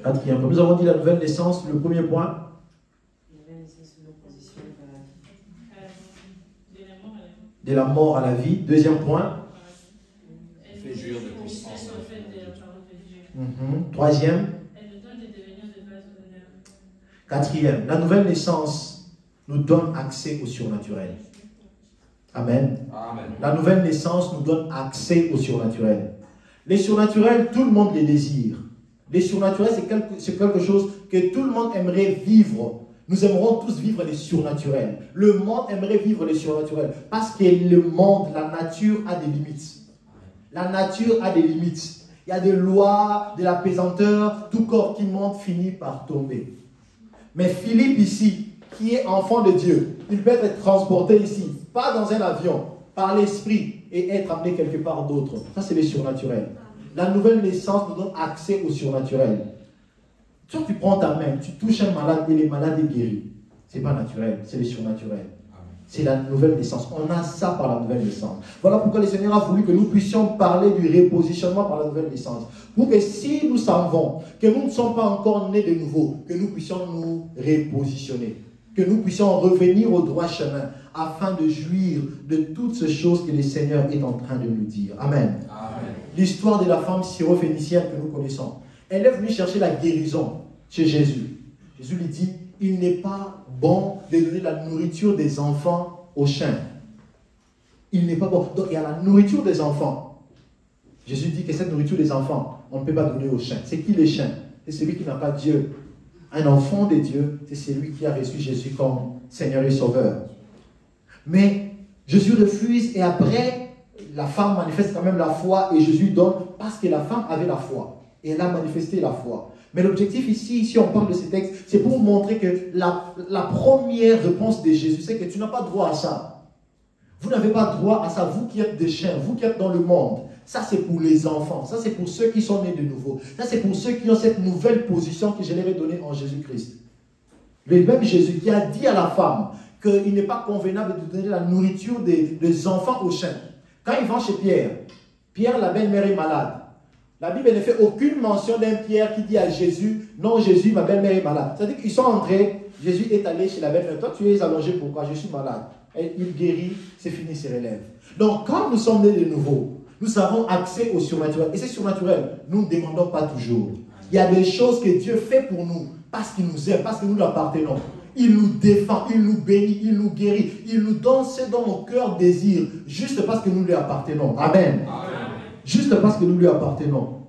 4e point. Nous avons dit la nouvelle naissance, le premier point. De la mort à la vie. Deuxième point. Fait jouir de puissance. Troisième. Quatrième. La nouvelle naissance nous donne accès au surnaturel. Amen. Amen. La nouvelle naissance nous donne accès au surnaturel. Les surnaturels, tout le monde les désire. Les surnaturels, c'est quelque chose que tout le monde aimerait vivre. Nous aimerons tous vivre les surnaturels. Le monde aimerait vivre les surnaturels. Parce que le monde, la nature a des limites. La nature a des limites. Il y a des lois, de la pesanteur. Tout corps qui monte finit par tomber. Mais Philippe ici, qui est enfant de Dieu, il peut être transporté ici, pas dans un avion, par l'esprit et être amené quelque part d'autre. Ça, c'est les surnaturels. La nouvelle naissance nous donne accès au surnaturel. Toi, tu prends ta main, tu touches un malade et le malade est guéri. Ce n'est pas naturel, c'est le surnaturel. C'est la nouvelle naissance. On a ça par la nouvelle naissance. Voilà pourquoi le Seigneur a voulu que nous puissions parler du repositionnement par la nouvelle naissance. Pour que si nous savons que nous ne sommes pas encore nés de nouveau, que nous puissions nous repositionner. Que nous puissions revenir au droit chemin afin de jouir de toutes ces choses que le Seigneur est en train de nous dire. Amen. L'histoire de la femme syrophénicienne que nous connaissons. Elle est venue chercher la guérison chez Jésus. Jésus lui dit, il n'est pas bon de donner la nourriture des enfants aux chiens. Il n'est pas bon. Donc il y a la nourriture des enfants. Jésus dit que cette nourriture des enfants, on ne peut pas donner aux chiens. C'est qui les chiens? C'est celui qui n'a pas Dieu. Un enfant de Dieu, c'est celui qui a reçu Jésus comme Seigneur et Sauveur. Mais Jésus refuse et après, la femme manifeste quand même la foi et Jésus donne parce que la femme avait la foi. Et elle a manifesté la foi. Mais l'objectif ici, si on parle de ces textes, c'est pour montrer que la première réponse de Jésus, c'est que tu n'as pas droit à ça. Vous n'avez pas droit à ça, vous qui êtes des chiens, vous qui êtes dans le monde. Ça, c'est pour les enfants. Ça, c'est pour ceux qui sont nés de nouveau. Ça, c'est pour ceux qui ont cette nouvelle position que je leur ai donnée en Jésus-Christ. Le même Jésus qui a dit à la femme qu'il n'est pas convenable de donner la nourriture des enfants aux chiens. Quand ils vont chez Pierre, Pierre, la belle-mère est malade. La Bible ne fait aucune mention d'un Pierre qui dit à Jésus, non Jésus, ma belle-mère est malade. C'est-à-dire qu'ils sont entrés, Jésus est allé chez la belle-mère. Toi, tu es allongé, pourquoi? Je suis malade. Et il guérit, c'est fini, il se relève. Donc, quand nous sommes nés de nouveau, nous avons accès au surnaturel. Et c'est surnaturel, nous ne demandons pas toujours. Il y a des choses que Dieu fait pour nous, parce qu'il nous aime, parce que nous l'appartenons. Il nous défend, il nous bénit, il nous guérit, il nous donne ce dont nos cœurs désirent, juste parce que nous lui appartenons. Amen. Juste parce que nous lui appartenons.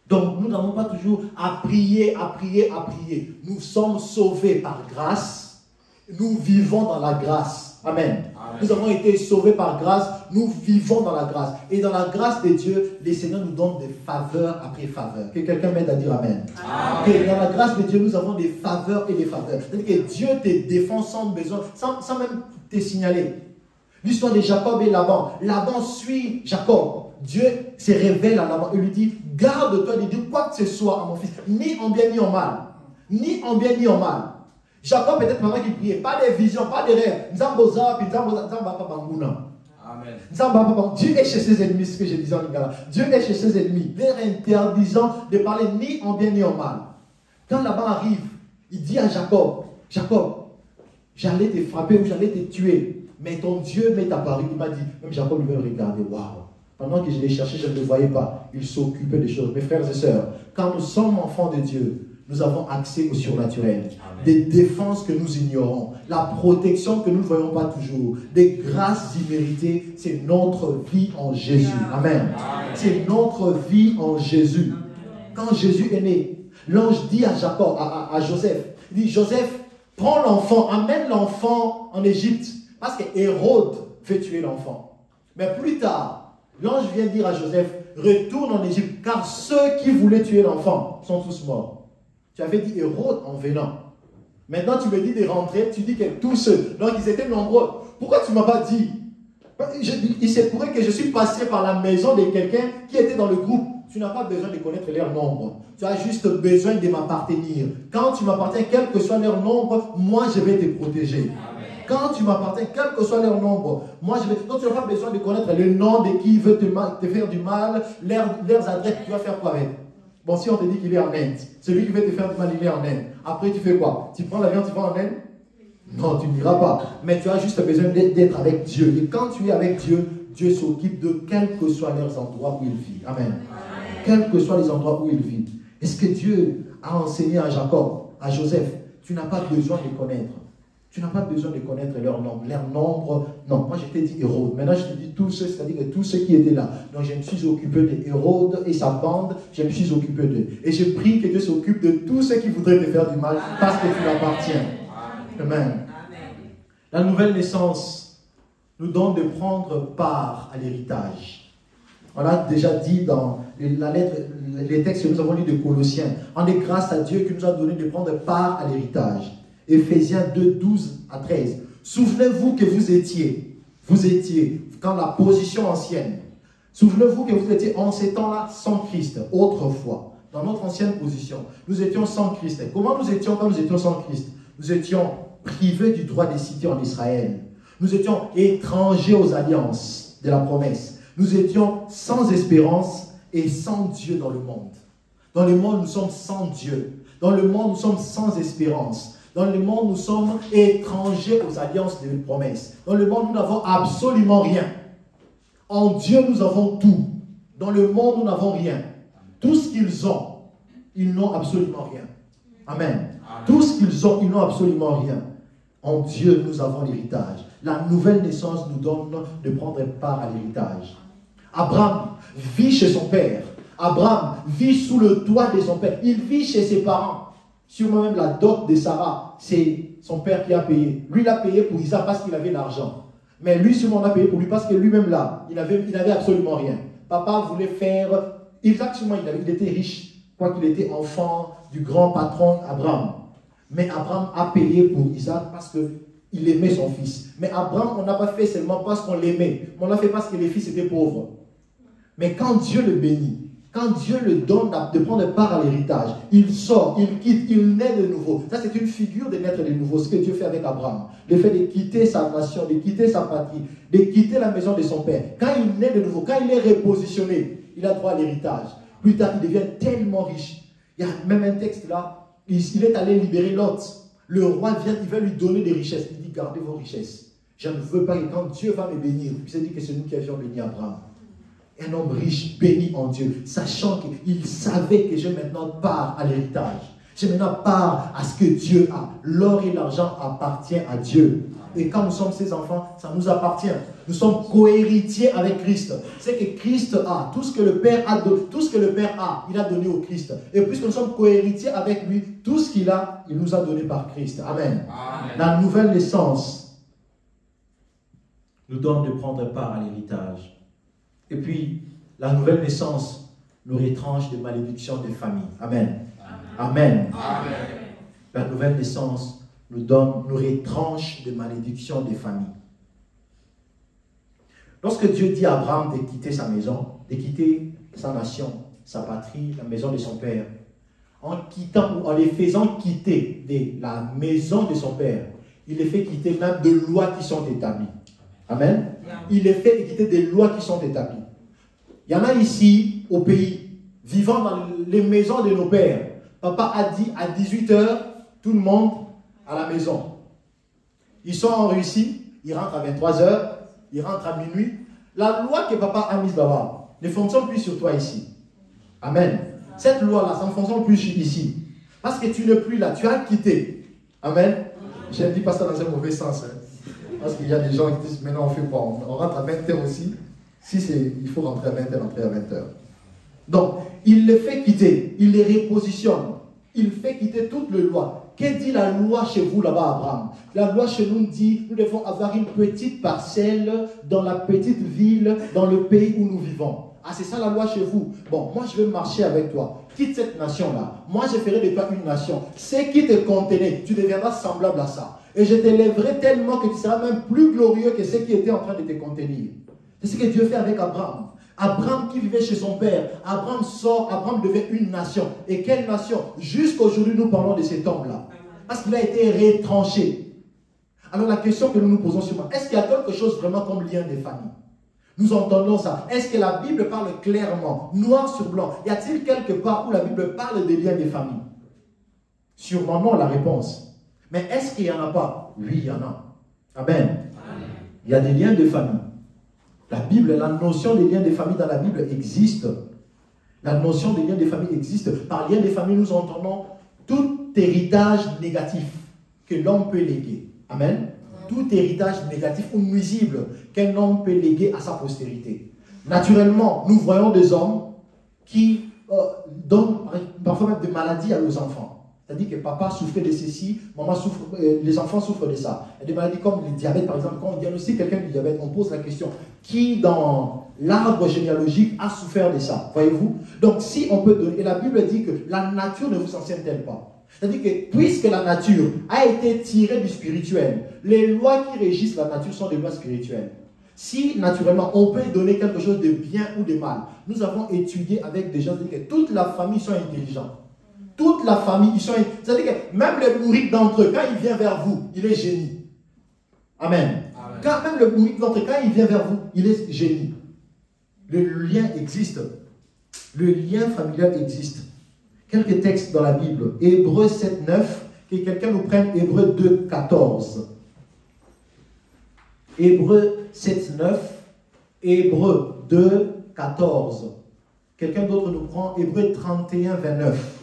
Donc, nous n'avons pas toujours à prier, à prier, à prier. Nous sommes sauvés par grâce. Nous vivons dans la grâce. Amen. Nous avons été sauvés par grâce. Nous vivons dans la grâce. Et dans la grâce de Dieu, les Seigneurs nous donnent des faveurs après faveurs. Que quelqu'un m'aide à dire Amen. Que dans la grâce de Dieu, nous avons des faveurs et des faveurs. C'est-à-dire que Dieu te défend sans besoin, sans même te signaler. L'histoire de Jacob et Laban. Laban suit Jacob. Dieu se révèle à Laban et lui dit, garde-toi de dire quoi que ce soit à mon fils, ni en bien ni en mal. Ni en bien ni en mal. Jacob peut-être pendant qu'il priait, pas des visions, pas des rêves. Amen. Dieu est chez ses ennemis, ce que je disais en Lingala. Dieu est chez ses ennemis, leur interdisant de parler ni en bien ni en mal. Quand Laban arrive, il dit à Jacob, Jacob, j'allais te frapper ou j'allais te tuer, mais ton Dieu m'est apparu. Il m'a dit, même Jacob lui-même regardait, waouh. Pendant que je l'ai cherché, je ne le voyais pas. Il s'occupait des choses. Mes frères et sœurs, quand nous sommes enfants de Dieu, nous avons accès au surnaturel. Amen. Des défenses que nous ignorons. La protection que nous ne voyons pas toujours. Des grâces imméritées. C'est notre vie en Jésus. Amen. C'est notre vie en Jésus. Quand Jésus est né, l'ange dit à Jacob, à Joseph, il dit, Joseph, prends l'enfant, amène l'enfant en Égypte. Parce que Hérode veut tuer l'enfant. Mais plus tard, l'ange vient dire à Joseph, retourne en Égypte, car ceux qui voulaient tuer l'enfant sont tous morts. Tu avais dit Hérode en venant. Maintenant, tu me dis de rentrer, tu dis que tous ceux, donc ils étaient nombreux. Pourquoi tu ne m'as pas dit? Il se pourrait que je suis passé par la maison de quelqu'un qui était dans le groupe. Tu n'as pas besoin de connaître leur nombre. Tu as juste besoin de m'appartenir. Quand tu m'appartiens, quel que soit leur nombre, moi je vais te protéger. Quand tu m'appartiens, quel que soit leur nombre, moi je vais. Donc tu n'as pas besoin de connaître le nom de qui veut te faire du mal, leurs adresses. Tu vas faire quoi avec? Bon, si on te dit qu'il est en Inde, celui qui veut te faire du mal, il est en Inde. Après, tu fais quoi? Tu prends l'avion, tu vas en Inde? Non, tu n'iras pas. Mais tu as juste besoin d'être avec Dieu. Et quand tu es avec Dieu, Dieu s'occupe de quels que soient leurs endroits où il vit. Amen. Quels que soient les endroits où il vit. Est-ce que Dieu a enseigné à Jacob, à Joseph, tu n'as pas besoin de connaître? Tu n'as pas besoin de connaître leur nombre. Leur nombre, non. Moi, je t'ai dit Hérode. Maintenant, je te dis tous ceux, c'est-à-dire que tous ceux qui étaient là. Donc, je me suis occupé de Hérode et sa bande. Je me suis occupé d'eux. Et je prie que Dieu s'occupe de tous ceux qui voudraient te faire du mal parce que tu l'appartiens. Amen. La nouvelle naissance nous donne de prendre part à l'héritage. On l'a déjà dit dans la lettre, les textes que nous avons lus de Colossiens. On est grâce à Dieu qui nous a donné de prendre part à l'héritage. Éphésiens 2, 12 à 13. Souvenez-vous que vous étiez, quand la position ancienne, souvenez-vous que vous étiez en ces temps-là sans Christ, autrefois, dans notre ancienne position. Nous étions sans Christ. Comment nous étions quand nous étions sans Christ? Nous étions privés du droit des cités en Israël. Nous étions étrangers aux alliances de la promesse. Nous étions sans espérance et sans Dieu dans le monde. Dans le monde, nous sommes sans Dieu. Dans le monde, nous sommes sans espérance. Dans le monde, nous sommes étrangers aux alliances de promesses. Dans le monde, nous n'avons absolument rien. En Dieu, nous avons tout. Dans le monde, nous n'avons rien. Tout ce qu'ils ont, ils n'ont absolument rien. Amen. Tout ce qu'ils ont, ils n'ont absolument rien. En Dieu, nous avons l'héritage. La nouvelle naissance nous donne de prendre part à l'héritage. Abraham vit chez son père. Abraham vit sous le toit de son père. Il vit chez ses parents. Sûrement même la dot de Sarah, c'est son père qui a payé. Lui, il a payé pour Isaac parce qu'il avait l'argent. Mais lui, sûrement, on a payé pour lui parce que lui-même là, il n'avait absolument rien. Papa voulait faire... Isaac, sûrement, il était riche, quoiqu'il était enfant du grand patron Abraham. Mais Abraham a payé pour Isaac parce qu'il aimait son fils. Mais Abraham, on n'a pas fait seulement parce qu'on l'aimait. On l'a fait parce que les fils étaient pauvres. Mais quand Dieu le bénit, quand Dieu le donne de prendre part à l'héritage, il sort, il quitte, il naît de nouveau. Ça, c'est une figure de naître de nouveau, ce que Dieu fait avec Abraham. Le fait de quitter sa nation, de quitter sa patrie, de quitter la maison de son père. Quand il naît de nouveau, quand il est repositionné, il a droit à l'héritage. Plus tard, il devient tellement riche. Il y a même un texte là, il est allé libérer Lot. Le roi vient, il va lui donner des richesses. Il dit, gardez vos richesses. Je ne veux pas que quand Dieu va me bénir, il s'est dit que c'est nous qui avions béni Abraham. Un homme riche, béni en Dieu, sachant qu'il savait que j'ai maintenant part à l'héritage. J'ai maintenant part à ce que Dieu a. L'or et l'argent appartiennent à Dieu. Et quand nous sommes ses enfants, ça nous appartient. Nous sommes co-héritiers avec Christ. C'est que Christ a. Tout ce que le Père a, il a donné au Christ. Et puisque nous sommes co-héritiers avec lui, tout ce qu'il a, il nous a donné par Christ. Amen. Amen. La nouvelle naissance nous donne de prendre part à l'héritage. Et puis, la nouvelle naissance nous retranche de malédictions des familles. Amen. Amen. Amen. La nouvelle naissance nous retranche de malédictions des familles. Lorsque Dieu dit à Abraham de quitter sa maison, de quitter sa nation, sa patrie, la maison de son père, en les faisant quitter de la maison de son père, il les fait quitter même de lois qui sont établies. Amen. Il les fait quitter des lois qui sont établies. Il y en a ici, au pays, vivant dans les maisons de nos pères. Papa a dit à 18 h, tout le monde à la maison. Ils sont en Russie, ils rentrent à 23 h, ils rentrent à minuit. La loi que papa a mise là-bas ne fonctionne plus sur toi ici. Amen. Cette loi-là, ça ne fonctionne plus ici. Parce que tu n'es plus là, tu as quitté. Amen. Je ne dis pas ça dans un mauvais sens. Parce qu'il y a des gens qui disent, maintenant on fait quoi? On rentre à 20 h aussi. Si il faut rentrer à 20 h, rentrer à 20 h. Donc, il les fait quitter, il les repositionne. Il fait quitter toutes les lois. Qu'est-ce dit la loi chez vous là-bas, Abraham? La loi chez nous dit, nous devons avoir une petite parcelle dans la petite ville, dans le pays où nous vivons. Ah, c'est ça la loi chez vous. Bon, moi je vais marcher avec toi. Quitte cette nation-là. Moi je ferai de toi une nation. Ce qui te contenait, tu deviendras semblable à ça. Et je t'élèverai tellement que tu seras même plus glorieux que ce qui était en train de te contenir. C'est ce que Dieu fait avec Abraham. Abraham qui vivait chez son père, Abraham sort, Abraham devient une nation. Et quelle nation? Jusqu'aujourd'hui, nous parlons de cet homme-là. Parce qu'il a été retranché. Alors la question que nous nous posons sûrement, est-ce qu'il y a quelque chose vraiment comme lien des familles? Nous entendons ça. Est-ce que la Bible parle clairement, noir sur blanc? Y a-t-il quelque part où la Bible parle des liens des familles? Sûrement non, la réponse. Mais est-ce qu'il n'y en a pas? Oui, il y en a. Amen. Il y a des liens de famille. La Bible, la notion des liens de famille dans la Bible existe. La notion des liens de famille existe. Par lien de famille, nous entendons tout héritage négatif que l'homme peut léguer. Amen. Tout héritage négatif ou nuisible qu'un homme peut léguer à sa postérité. Naturellement, nous voyons des hommes qui donnent parfois même des maladies à leurs enfants. C'est-à-dire que papa souffrait de ceci, maman souffre, les enfants souffrent de ça. Il y a des maladies comme le diabète, par exemple. Quand on diagnostique quelqu'un du diabète, on pose la question, qui dans l'arbre généalogique a souffert de ça? Voyez-vous? Donc si on peut donner, et la Bible dit que la nature ne vous enseigne-t-elle pas? C'est-à-dire que puisque la nature a été tirée du spirituel, les lois qui régissent la nature sont des lois spirituelles. Si naturellement on peut donner quelque chose de bien ou de mal, nous avons étudié avec des gens qui disent que toute la famille sont intelligents. Toute la famille, ils sont... C'est-à-dire que même le bourrique d'entre eux, quand il vient vers vous, il est génie. Amen. Quand même le bourrique d'entre eux, quand il vient vers vous, il est génie. Le lien existe. Le lien familial existe. Quelques textes dans la Bible. Hébreux 7, 9. Que quelqu'un nous prenne Hébreux 2, 14. Hébreux 7, 9. Hébreux 2, 14. Quelqu'un d'autre nous prend Hébreux 31, 29.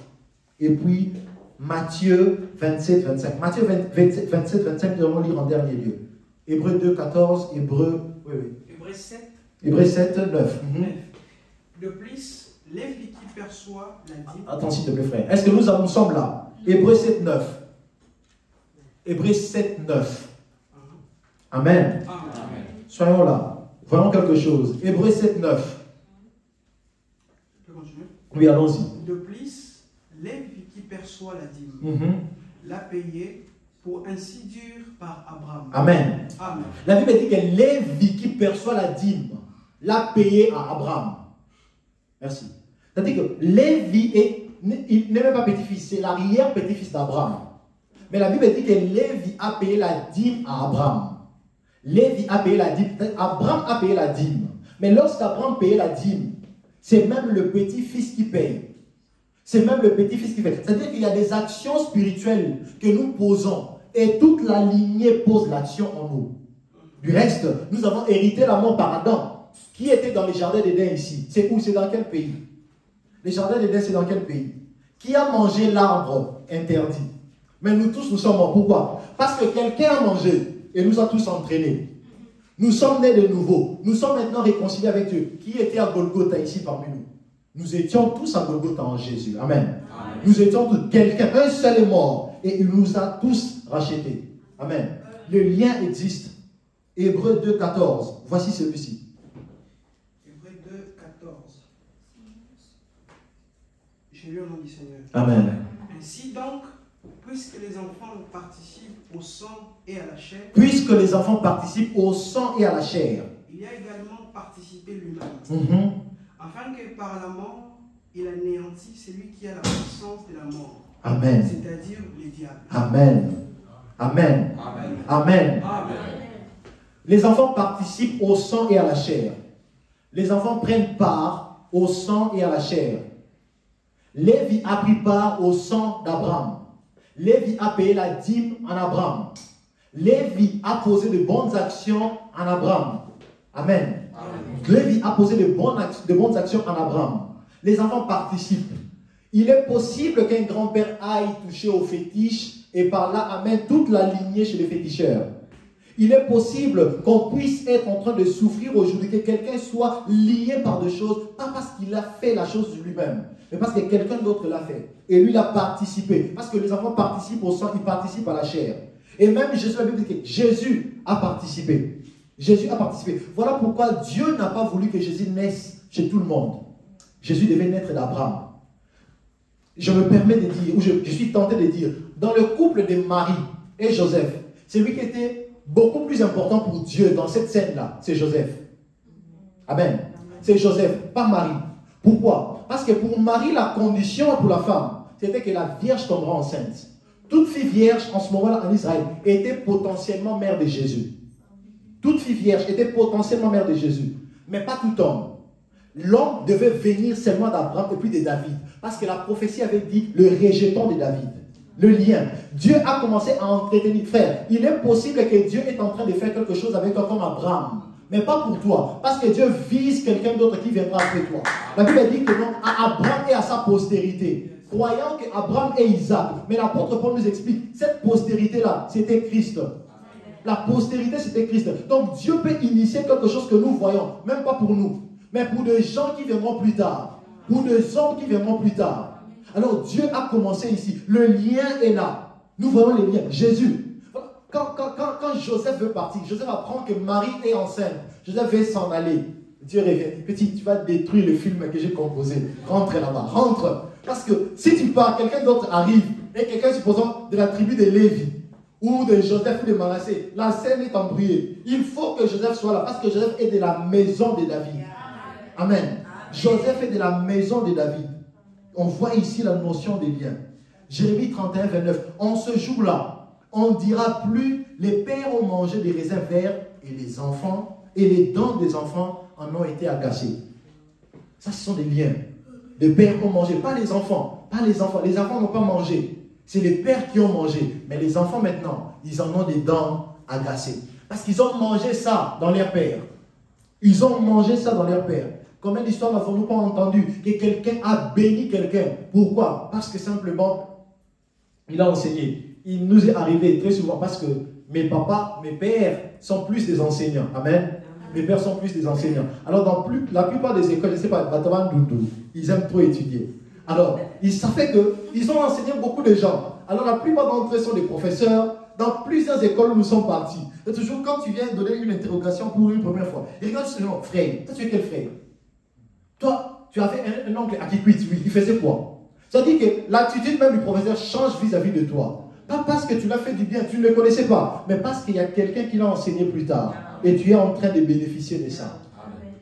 Et puis Matthieu 27, 25. Matthieu 27, 25, nous allons lire en dernier lieu. Hébreux 2, 14. Hébreux 7. Hébreux 7, 9. De plus, l'envie qui perçoit la dîme. Attends s'il te plaît, frère. Est-ce que nous sommes là? Hébreux 7, 9. Hébreux 7, 9. Amen. Amen. Soyons là. Voyons quelque chose. Hébreux 7, 9. Je peux continuer? Oui, allons-y. De plus, l'envie qui perçoit la dîme l'a payé pour ainsi dire par Abraham. Amen. Amen. La Bible dit que Lévi qui perçoit la dîme l'a payé à Abraham. Merci. C'est-à-dire que Lévi il n'est même pas petit-fils, c'est l'arrière-petit-fils d'Abraham. Mais la Bible dit que Lévi a payé la dîme à Abraham. Lévi a payé la dîme. Abraham a payé la dîme. Mais lorsqu'Abraham payait la dîme, c'est même le petit-fils qui paye. C'est même le petit-fils qui fait. C'est-à-dire qu'il y a des actions spirituelles que nous posons et toute la lignée pose l'action en nous. Du reste, nous avons hérité la mort par Adam. Qui était dans les jardins d'Éden ici? C'est où? C'est dans quel pays? Les jardins d'Éden, c'est dans quel pays? Qui a mangé l'arbre interdit? Mais nous tous, nous sommes morts. Pourquoi? Parce que quelqu'un a mangé et nous a tous entraînés. Nous sommes nés de nouveau. Nous sommes maintenant réconciliés avec Dieu. Qui était à Golgotha ici parmi nous? Nous étions tous à Golgotha en Jésus. Amen. Amen. Nous étions tous, quelqu'un, un seul est mort. Et il nous a tous rachetés. Amen. Le lien existe. Hébreux 2, 14. Voici celui-ci. Hébreux 2, 14. J'ai lu au nom du Seigneur. Amen. Ainsi donc, puisque les enfants participent au sang et à la chair. Puisque les enfants participent au sang et à la chair. Il a également participé lui-même. Afin que par la mort, il anéantit celui qui a la puissance de la mort. Amen. C'est-à-dire le diable. Amen. Amen. Amen. Amen. Amen. Les enfants participent au sang et à la chair. Les enfants prennent part au sang et à la chair. Lévi a pris part au sang d'Abraham. Lévi a payé la dîme en Abraham. Lévi a posé de bonnes actions en Abraham. Amen. Lévi a posé de bonnes actions en Abraham. Les enfants participent. Il est possible qu'un grand-père aille toucher au fétiche et par là amène toute la lignée chez les féticheurs. Il est possible qu'on puisse être en train de souffrir aujourd'hui, que quelqu'un soit lié par des choses, pas parce qu'il a fait la chose lui-même, mais parce que quelqu'un d'autre l'a fait. Et lui, il a participé. Parce que les enfants participent au sang, ils participent à la chair. Et même Jésus, la Bible dit que Jésus a participé. Jésus a participé. Voilà pourquoi Dieu n'a pas voulu que Jésus naisse chez tout le monde. Jésus devait naître d'Abraham. Je me permets de dire, ou je suis tenté de dire, dans le couple de Marie et Joseph, celui qui était beaucoup plus important pour Dieu dans cette scène-là, c'est Joseph. Amen. C'est Joseph, pas Marie. Pourquoi? Parce que pour Marie, la condition pour la femme, c'était que la Vierge tombera enceinte. Toute fille vierge, en ce moment-là, en Israël, était potentiellement mère de Jésus. Toute fille vierge était potentiellement mère de Jésus. Mais pas tout homme. L'homme devait venir seulement d'Abraham et puis de David. Parce que la prophétie avait dit le rejeton de David. Le lien. Dieu a commencé à entretenir. Frère, il est possible que Dieu est en train de faire quelque chose avec toi comme Abraham. Mais pas pour toi. Parce que Dieu vise quelqu'un d'autre qui viendra après toi. La Bible dit que non, à Abraham et à sa postérité. Croyant qu'Abraham est Isaac. Mais l'apôtre Paul nous explique, cette postérité-là, c'était Christ. La postérité, c'était Christ. Donc Dieu peut initier quelque chose que nous voyons, même pas pour nous, mais pour des gens qui viendront plus tard, pour des hommes qui viendront plus tard. Alors Dieu a commencé ici. Le lien est là. Nous voyons les liens. Jésus. Quand Joseph veut partir, Joseph apprend que Marie est enceinte. Joseph veut s'en aller. Dieu revient. Petit, tu vas détruire le film que j'ai composé. Rentre là-bas. Rentre. Parce que si tu pars, quelqu'un d'autre arrive. Et quelqu'un, supposons, de la tribu de Lévi, ou de Joseph ou de Manassé, la scène est embrouillée. Il faut que Joseph soit là, parce que Joseph est de la maison de David. Amen. Joseph est de la maison de David. On voit ici la notion des liens. Jérémie 31, 29. En ce jour-là, on ne dira plus, les pères ont mangé des raisins verts, et les enfants, et les dents des enfants en ont été agacées. Ça, ce sont des liens. Les pères ont mangé, pas les enfants. Pas les enfants. Les enfants n'ont pas mangé. C'est les pères qui ont mangé. Mais les enfants maintenant, ils en ont des dents agacées. Parce qu'ils ont mangé ça dans leur père. Ils ont mangé ça dans leur père. Combien d'histoires n'avons-nous pas entendu que quelqu'un a béni quelqu'un? Pourquoi? Parce que simplement, il a enseigné. Il nous est arrivé très souvent parce que mes papas, mes pères sont plus des enseignants. Amen. Mes pères sont plus des enseignants. Alors, dans la plupart des écoles, je ne sais pas, Bataman Doudou, ils aiment trop étudier. Alors, ça fait qu'ils ont enseigné beaucoup de gens. Alors, la plupart d'entre eux sont des professeurs. Dans plusieurs écoles où nous sommes partis. Et toujours, quand tu viens donner une interrogation pour une première fois, et regarde ce nom, frère. Toi, tu es quel frère? Toi, tu avais un oncle à Kikwit, oui. Il faisait quoi? Ça dit que l'attitude même du professeur change vis-à-vis de toi. Pas parce que tu l'as fait du bien, tu ne le connaissais pas, mais parce qu'il y a quelqu'un qui l'a enseigné plus tard. Et tu es en train de bénéficier de ça.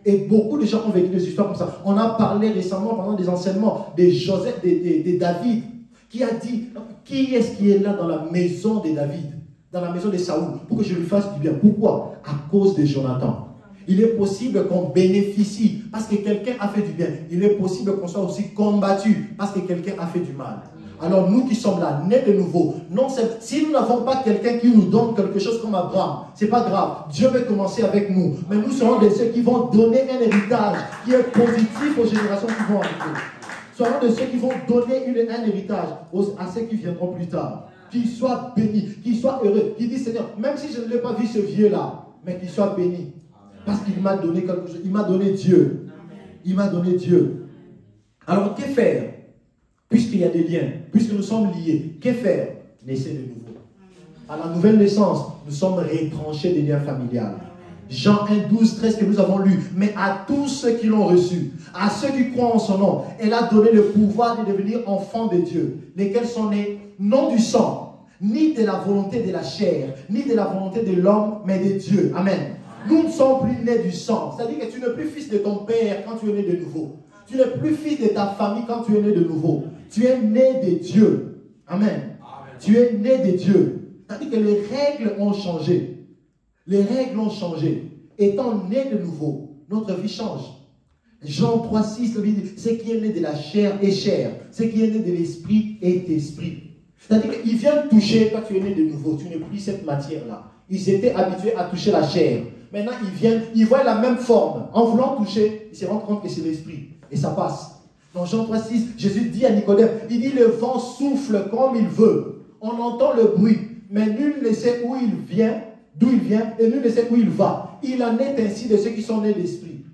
Et beaucoup de gens ont vécu des histoires comme ça. On a parlé récemment pendant des enseignements de Joseph, de David, qui a dit, qui est-ce qui est là dans la maison de David, dans la maison de Saoul, pour que je lui fasse du bien? Pourquoi? À cause de Jonathan. Il est possible qu'on bénéficie parce que quelqu'un a fait du bien. Il est possible qu'on soit aussi combattu parce que quelqu'un a fait du mal. Alors nous qui sommes là, nés de nouveau, non, si nous n'avons pas quelqu'un qui nous donne quelque chose comme Abraham, c'est pas grave. Dieu va commencer avec nous. Mais nous serons de ceux qui vont donner un héritage qui est positif aux générations qui vont arriver. Serons de ceux qui vont donner un héritage à ceux qui viendront plus tard. Qu'ils soient bénis, qu'ils soient heureux. Qu'ils disent, Seigneur, même si je ne l'ai pas vu ce vieux-là, mais qu'il soit béni. Parce qu'il m'a donné quelque chose. Il m'a donné Dieu. Il m'a donné Dieu. Alors, que faire? Puisqu'il y a des liens, puisque nous sommes liés, que faire? Naissez de nouveau. À la nouvelle naissance, nous sommes retranchés des liens familiales. Jean 1, 12, 13 que nous avons lu. Mais à tous ceux qui l'ont reçu, à ceux qui croient en son nom, elle a donné le pouvoir de devenir enfants de Dieu, lesquels sont nés non du sang, ni de la volonté de la chair, ni de la volonté de l'homme, mais de Dieu. Amen. Nous ne sommes plus nés du sang. C'est-à-dire que tu n'es plus fils de ton père quand tu es né de nouveau. Tu n'es plus fils de ta famille quand tu es né de nouveau. Tu es né de Dieu. Amen. Amen. Tu es né de Dieu. C'est-à-dire que les règles ont changé. Les règles ont changé. Étant né de nouveau, notre vie change. Jean 3, 6, ce qui est né de la chair est chair. Ce qui est né de l'esprit est esprit. C'est-à-dire qu'il vient toucher quand tu es né de nouveau. Tu n'es plus cette matière-là. Ils étaient habitués à toucher la chair. Maintenant, ils viennent, ils voient la même forme. En voulant toucher, ils se rendent compte que c'est l'esprit. Et ça passe. Dans Jean 3, 6, Jésus dit à Nicodème, il dit, le vent souffle comme il veut. On entend le bruit, mais nul ne sait où il vient, d'où il vient, et nul ne sait où il va. Il en est ainsi de ceux qui sont nés d'esprit.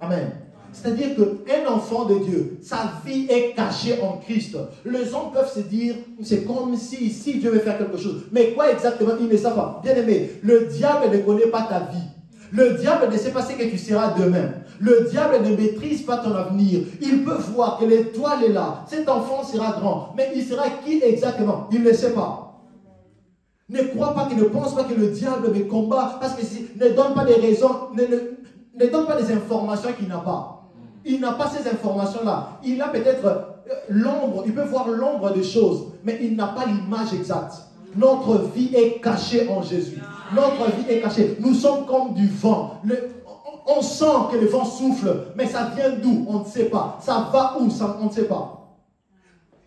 Amen. C'est-à-dire qu'un enfant de Dieu, sa vie est cachée en Christ. Les hommes peuvent se dire, c'est comme si Dieu veut faire quelque chose. Mais quoi exactement? Ils ne savent pas. Bien aimé, le diable ne connaît pas ta vie. Le diable ne sait pas ce que tu seras demain. Le diable ne maîtrise pas ton avenir. Il peut voir que l'étoile est là. Cet enfant sera grand. Mais il sera qui exactement? Il ne sait pas. Ne crois pas, ne pense pas que le diable me combat. Parce que ne donne pas des raisons, ne donne pas des informations qu'il n'a pas. Il n'a pas ces informations-là. Il a peut-être l'ombre, il peut voir l'ombre des choses, mais il n'a pas l'image exacte. Notre vie est cachée en Jésus. Notre vie est cachée. Nous sommes comme du vent. On sent que le vent souffle, mais ça vient d'où? On ne sait pas. Ça va où? On ne sait pas.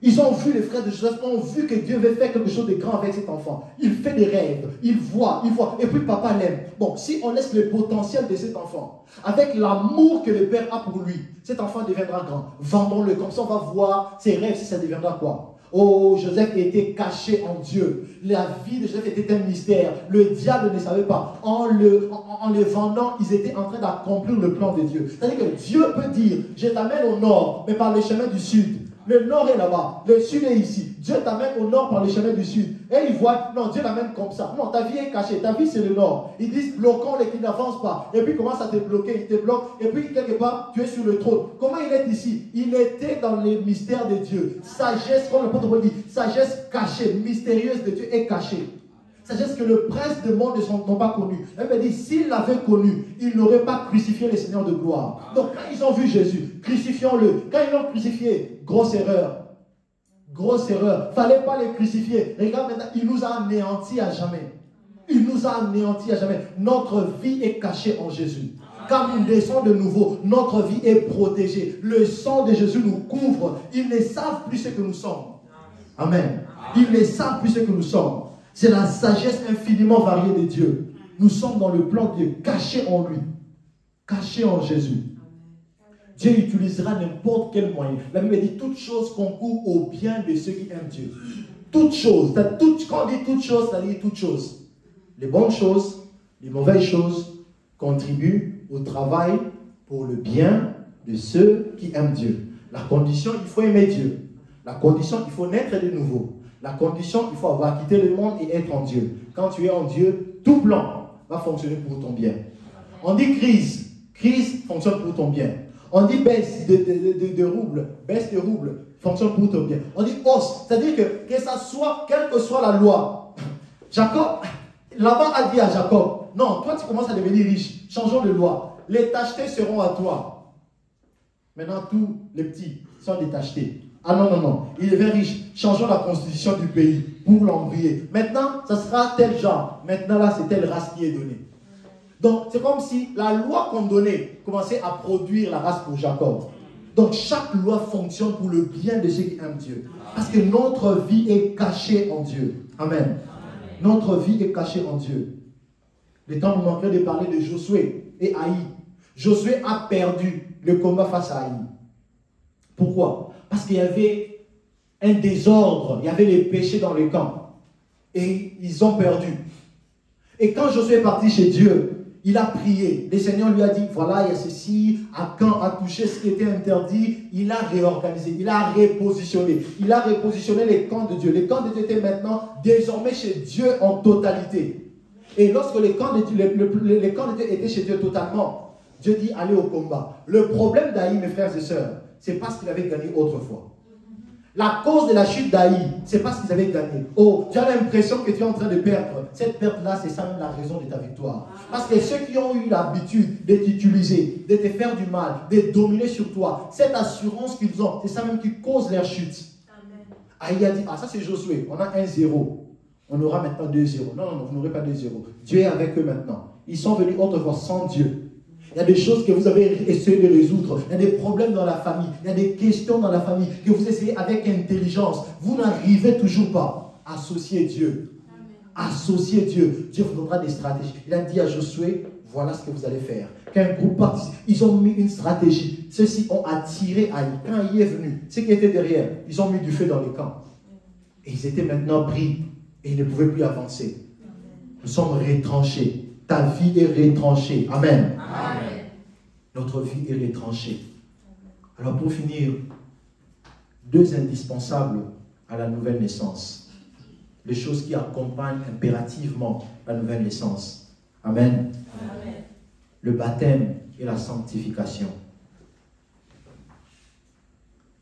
Ils ont vu, les frères de Joseph ont vu que Dieu veut faire quelque chose de grand avec cet enfant. Il fait des rêves, il voit. Et puis papa l'aime. Bon, si on laisse le potentiel de cet enfant, avec l'amour que le père a pour lui, cet enfant deviendra grand. Vendons-le, comme ça on va voir ses rêves, si ça deviendra quoi. Oh, Joseph était caché en Dieu. La vie de Joseph était un mystère. Le diable ne savait pas. En les vendant, ils étaient en train d'accomplir le plan de Dieu. C'est-à-dire que Dieu peut dire, je t'amène au nord, mais par le chemin du sud. Le nord est là-bas, le sud est ici. Dieu t'amène au nord par le chemin du sud. Et ils voient, non, Dieu l'amène comme ça. Non, ta vie est cachée, ta vie c'est le nord. Ils disent, bloquons-les qui n'avancent pas. Et puis ils commencent à te bloquer, ils te bloquent. Et puis quelque part, tu es sur le trône. Comment il est ici? Il était dans les mystères de Dieu. Sagesse, comme le l'apôtre Paul dit, sagesse cachée, mystérieuse de Dieu est cachée. Sagesse que le prince du monde n'ont pas connu. Elle me dit, s'ils l'avaient connu, ils n'auraient pas crucifié le Seigneur de gloire. Donc quand ils ont vu Jésus, crucifions-le. Quand ils l'ont crucifié, grosse erreur. Grosse erreur. Il ne fallait pas les crucifier. Regarde maintenant, il nous a anéantis à jamais. Il nous a anéantis à jamais. Notre vie est cachée en Jésus. Quand nous naissons de nouveau, notre vie est protégée. Le sang de Jésus nous couvre. Ils ne savent plus ce que nous sommes. Amen. Ils ne savent plus ce que nous sommes. C'est la sagesse infiniment variée de Dieu. Nous sommes dans le plan de Dieu, cachés en lui, cachés en Jésus. Dieu utilisera n'importe quel moyen. La Bible dit, toute chose concourt au bien de ceux qui aiment Dieu. Toute chose, quand on dit toute chose, ça dit toute chose. Les bonnes choses, les mauvaises choses contribuent au travail pour le bien de ceux qui aiment Dieu. La condition, il faut aimer Dieu. La condition, il faut naître de nouveau. La condition, il faut avoir quitté le monde et être en Dieu. Quand tu es en Dieu, tout plan va fonctionner pour ton bien. On dit crise. Crise fonctionne pour ton bien. On dit baisse de rouble. Baisse de rouble fonctionne pour ton bien. On dit hausse. C'est-à-dire que ça soit, quelle que soit la loi. Jacob, là-bas a dit à Jacob, non, toi tu commences à devenir riche. Changeons de loi. Les tachetés seront à toi. Maintenant, tous les petits sont des tachetés. Ah non, non, non. Il devient riche. Changeons la constitution du pays pour l'embrayer. Maintenant, ça sera tel genre. Maintenant, là, c'est telle race qui est donnée. Donc, c'est comme si la loi qu'on donnait commençait à produire la race pour Jacob. Donc, chaque loi fonctionne pour le bien de ceux qui aiment Dieu. Parce que notre vie est cachée en Dieu. Amen. Notre vie est cachée en Dieu. Le temps nous manquerait de parler de Josué et Haï. Josué a perdu le combat face à Haï. Pourquoi? Parce qu'il y avait un désordre, il y avait les péchés dans le camp. Et ils ont perdu. Et quand Josué est parti chez Dieu, il a prié. Le Seigneur lui a dit, voilà, il y a ceci, Akan a touché ce qui était interdit. Il a réorganisé, il a repositionné. Il a repositionné les camps de Dieu. Les camps de Dieu étaient maintenant désormais chez Dieu en totalité. Et lorsque les camps de Dieu étaient chez Dieu totalement, Dieu dit, allez au combat. Le problème d'Haï, mes frères et sœurs, c'est parce qu'il avait gagné autrefois. La cause de la chute d'Haï, c'est parce qu'ils avaient gagné. Oh, tu as l'impression que tu es en train de perdre. Cette perte-là, c'est ça même la raison de ta victoire. Parce que ceux qui ont eu l'habitude de t'utiliser, de te faire du mal, de dominer sur toi, cette assurance qu'ils ont, c'est ça même qui cause leur chute. Haï a dit, ah ça c'est Josué, on a 1-0. On aura maintenant 2-0. Non, non, non, vous n'aurez pas 2-0. Dieu est avec eux maintenant. Ils sont venus autrefois sans Dieu. Il y a des choses que vous avez essayé de résoudre. Il y a des problèmes dans la famille. Il y a des questions dans la famille que vous essayez avec intelligence. Vous n'arrivez toujours pas. Associez Dieu. Associez Dieu. Dieu vous donnera des stratégies. Il a dit à Josué, voilà ce que vous allez faire. Qu'un groupe participe. Ils ont mis une stratégie. Ceux-ci ont attiré Haï. Quand Haï est venu, ceux qui étaient derrière, ils ont mis du feu dans les camps. Et ils étaient maintenant pris. Et ils ne pouvaient plus avancer. Nous sommes retranchés. Ta vie est retranchée. Amen. Amen. Notre vie est retranchée. Alors pour finir, 2 indispensables à la nouvelle naissance. Les choses qui accompagnent impérativement la nouvelle naissance. Amen. Amen. Le baptême et la sanctification.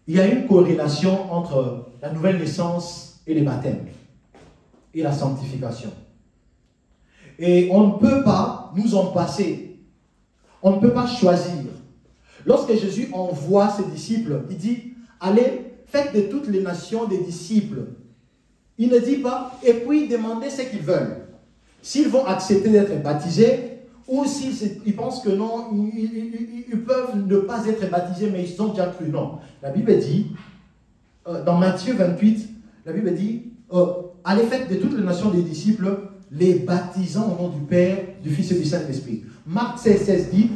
Il y a une corrélation entre la nouvelle naissance et les baptêmes et la sanctification. Et on ne peut pas nous en passer. On ne peut pas choisir. Lorsque Jésus envoie ses disciples, il dit, allez, faites de toutes les nations des disciples. Il ne dit pas, et puis demandez ce qu'ils veulent. S'ils vont accepter d'être baptisés, ou s'ils pensent que non, ils peuvent ne pas être baptisés, mais ils ont déjà cru. Non. La Bible dit, dans Matthieu 28, la Bible dit, allez, faites de toutes les nations des disciples, les baptisant au nom du Père, du Fils et du Saint-Esprit. Marc 16 dit,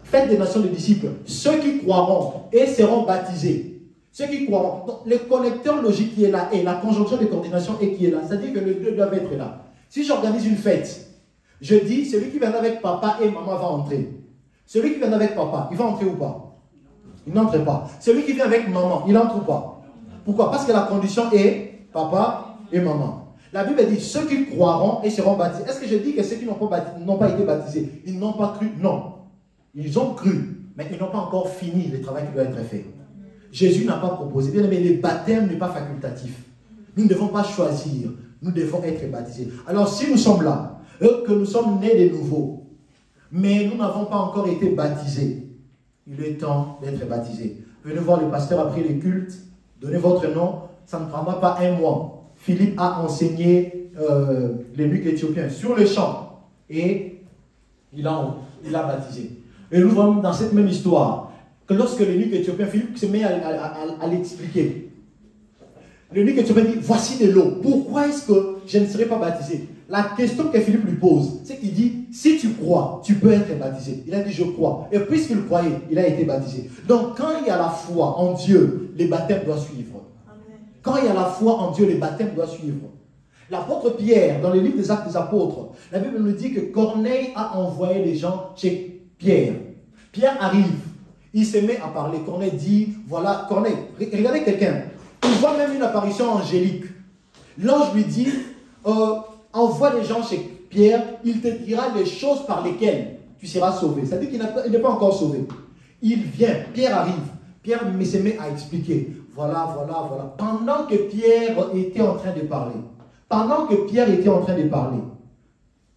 faites des nations des disciples, ceux qui croiront et seront baptisés. Ceux qui croient, donc, le connecteur logique qui est là et la conjonction de coordination et qui est là, c'est-à-dire que les deux doivent être là. Si j'organise une fête, je dis, celui qui vient avec papa et maman va entrer. Celui qui vient avec papa, il va entrer ou pas? Il n'entre pas. Celui qui vient avec maman, il entre ou pas? Pourquoi? Parce que la condition est papa et maman. La Bible dit, ceux qui croiront et seront baptisés. Est-ce que je dis que ceux qui n'ont pas été baptisés, ils n'ont pas cru? Non. Ils ont cru, mais ils n'ont pas encore fini le travail qui doit être fait. Jésus n'a pas proposé. Bien aimé, le baptême n'est pas facultatif. Nous ne devons pas choisir. Nous devons être baptisés. Alors si nous sommes là, que nous sommes nés de nouveau, mais nous n'avons pas encore été baptisés, il est temps d'être baptisés. Venez voir le pasteur après les cultes, donnez votre nom, ça ne prendra pas un mois. Philippe a enseigné l'eunuque éthiopien sur le champ et il a baptisé. Et nous voyons dans cette même histoire que lorsque l'eunuque éthiopien, Philippe se met à l'expliquer. L'eunuque éthiopien dit, voici de l'eau, pourquoi est-ce que je ne serai pas baptisé? La question que Philippe lui pose, c'est qu'il dit, si tu crois, tu peux être baptisé. Il a dit, je crois. Et puisqu'il croyait, il a été baptisé. Donc quand il y a la foi en Dieu, les baptêmes doivent suivre. Amen. Quand il y a la foi en Dieu, les baptêmes doivent suivre. L'apôtre Pierre, dans le livre des Actes des Apôtres, la Bible nous dit que Corneille a envoyé les gens chez Pierre. Pierre arrive, il se met à parler. Corneille dit, voilà, Corneille, regardez quelqu'un. Il voit même une apparition angélique. L'ange lui dit, envoie les gens chez Pierre, il te dira les choses par lesquelles tu seras sauvé. C'est-à-dire qu'il n'est pas encore sauvé. Il vient, Pierre arrive. Pierre se met à expliquer. Voilà. Pendant que Pierre était en train de parler,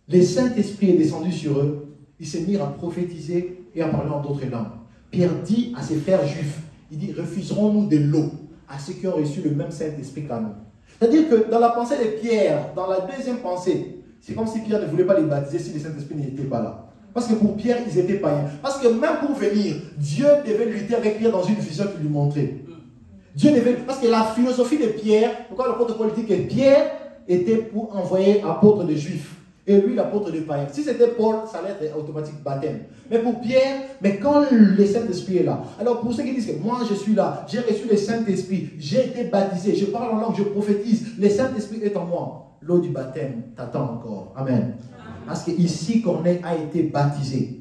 le Saint-Esprit est descendu sur eux. Ils se mirent à prophétiser et à parler en d'autres langues. Pierre dit à ses frères juifs, il dit, refuserons-nous de l'eau à ceux qui ont reçu le même Saint-Esprit qu'à nous? C'est-à-dire que dans la pensée de Pierre, dans la deuxième pensée, c'est comme si Pierre ne voulait pas les baptiser si le Saint-Esprit n'était pas là. Parce que pour Pierre, ils étaient païens. Parce que même pour venir, Dieu devait lutter avec Pierre dans une vision qu'il lui montrait. Parce que la philosophie de Pierre, pourquoi l'apôtre Paul dit que Pierre était pour envoyer apôtre des Juifs et lui l'apôtre des païens. Si c'était Paul, ça allait être automatique baptême. Mais pour Pierre, mais quand le Saint-Esprit est là, alors pour ceux qui disent que moi je suis là, j'ai reçu le Saint-Esprit, j'ai été baptisé, je parle en langue, je prophétise, le Saint-Esprit est en moi. L'eau du baptême t'attend encore. Amen. Parce que ici, Corneille a été baptisé.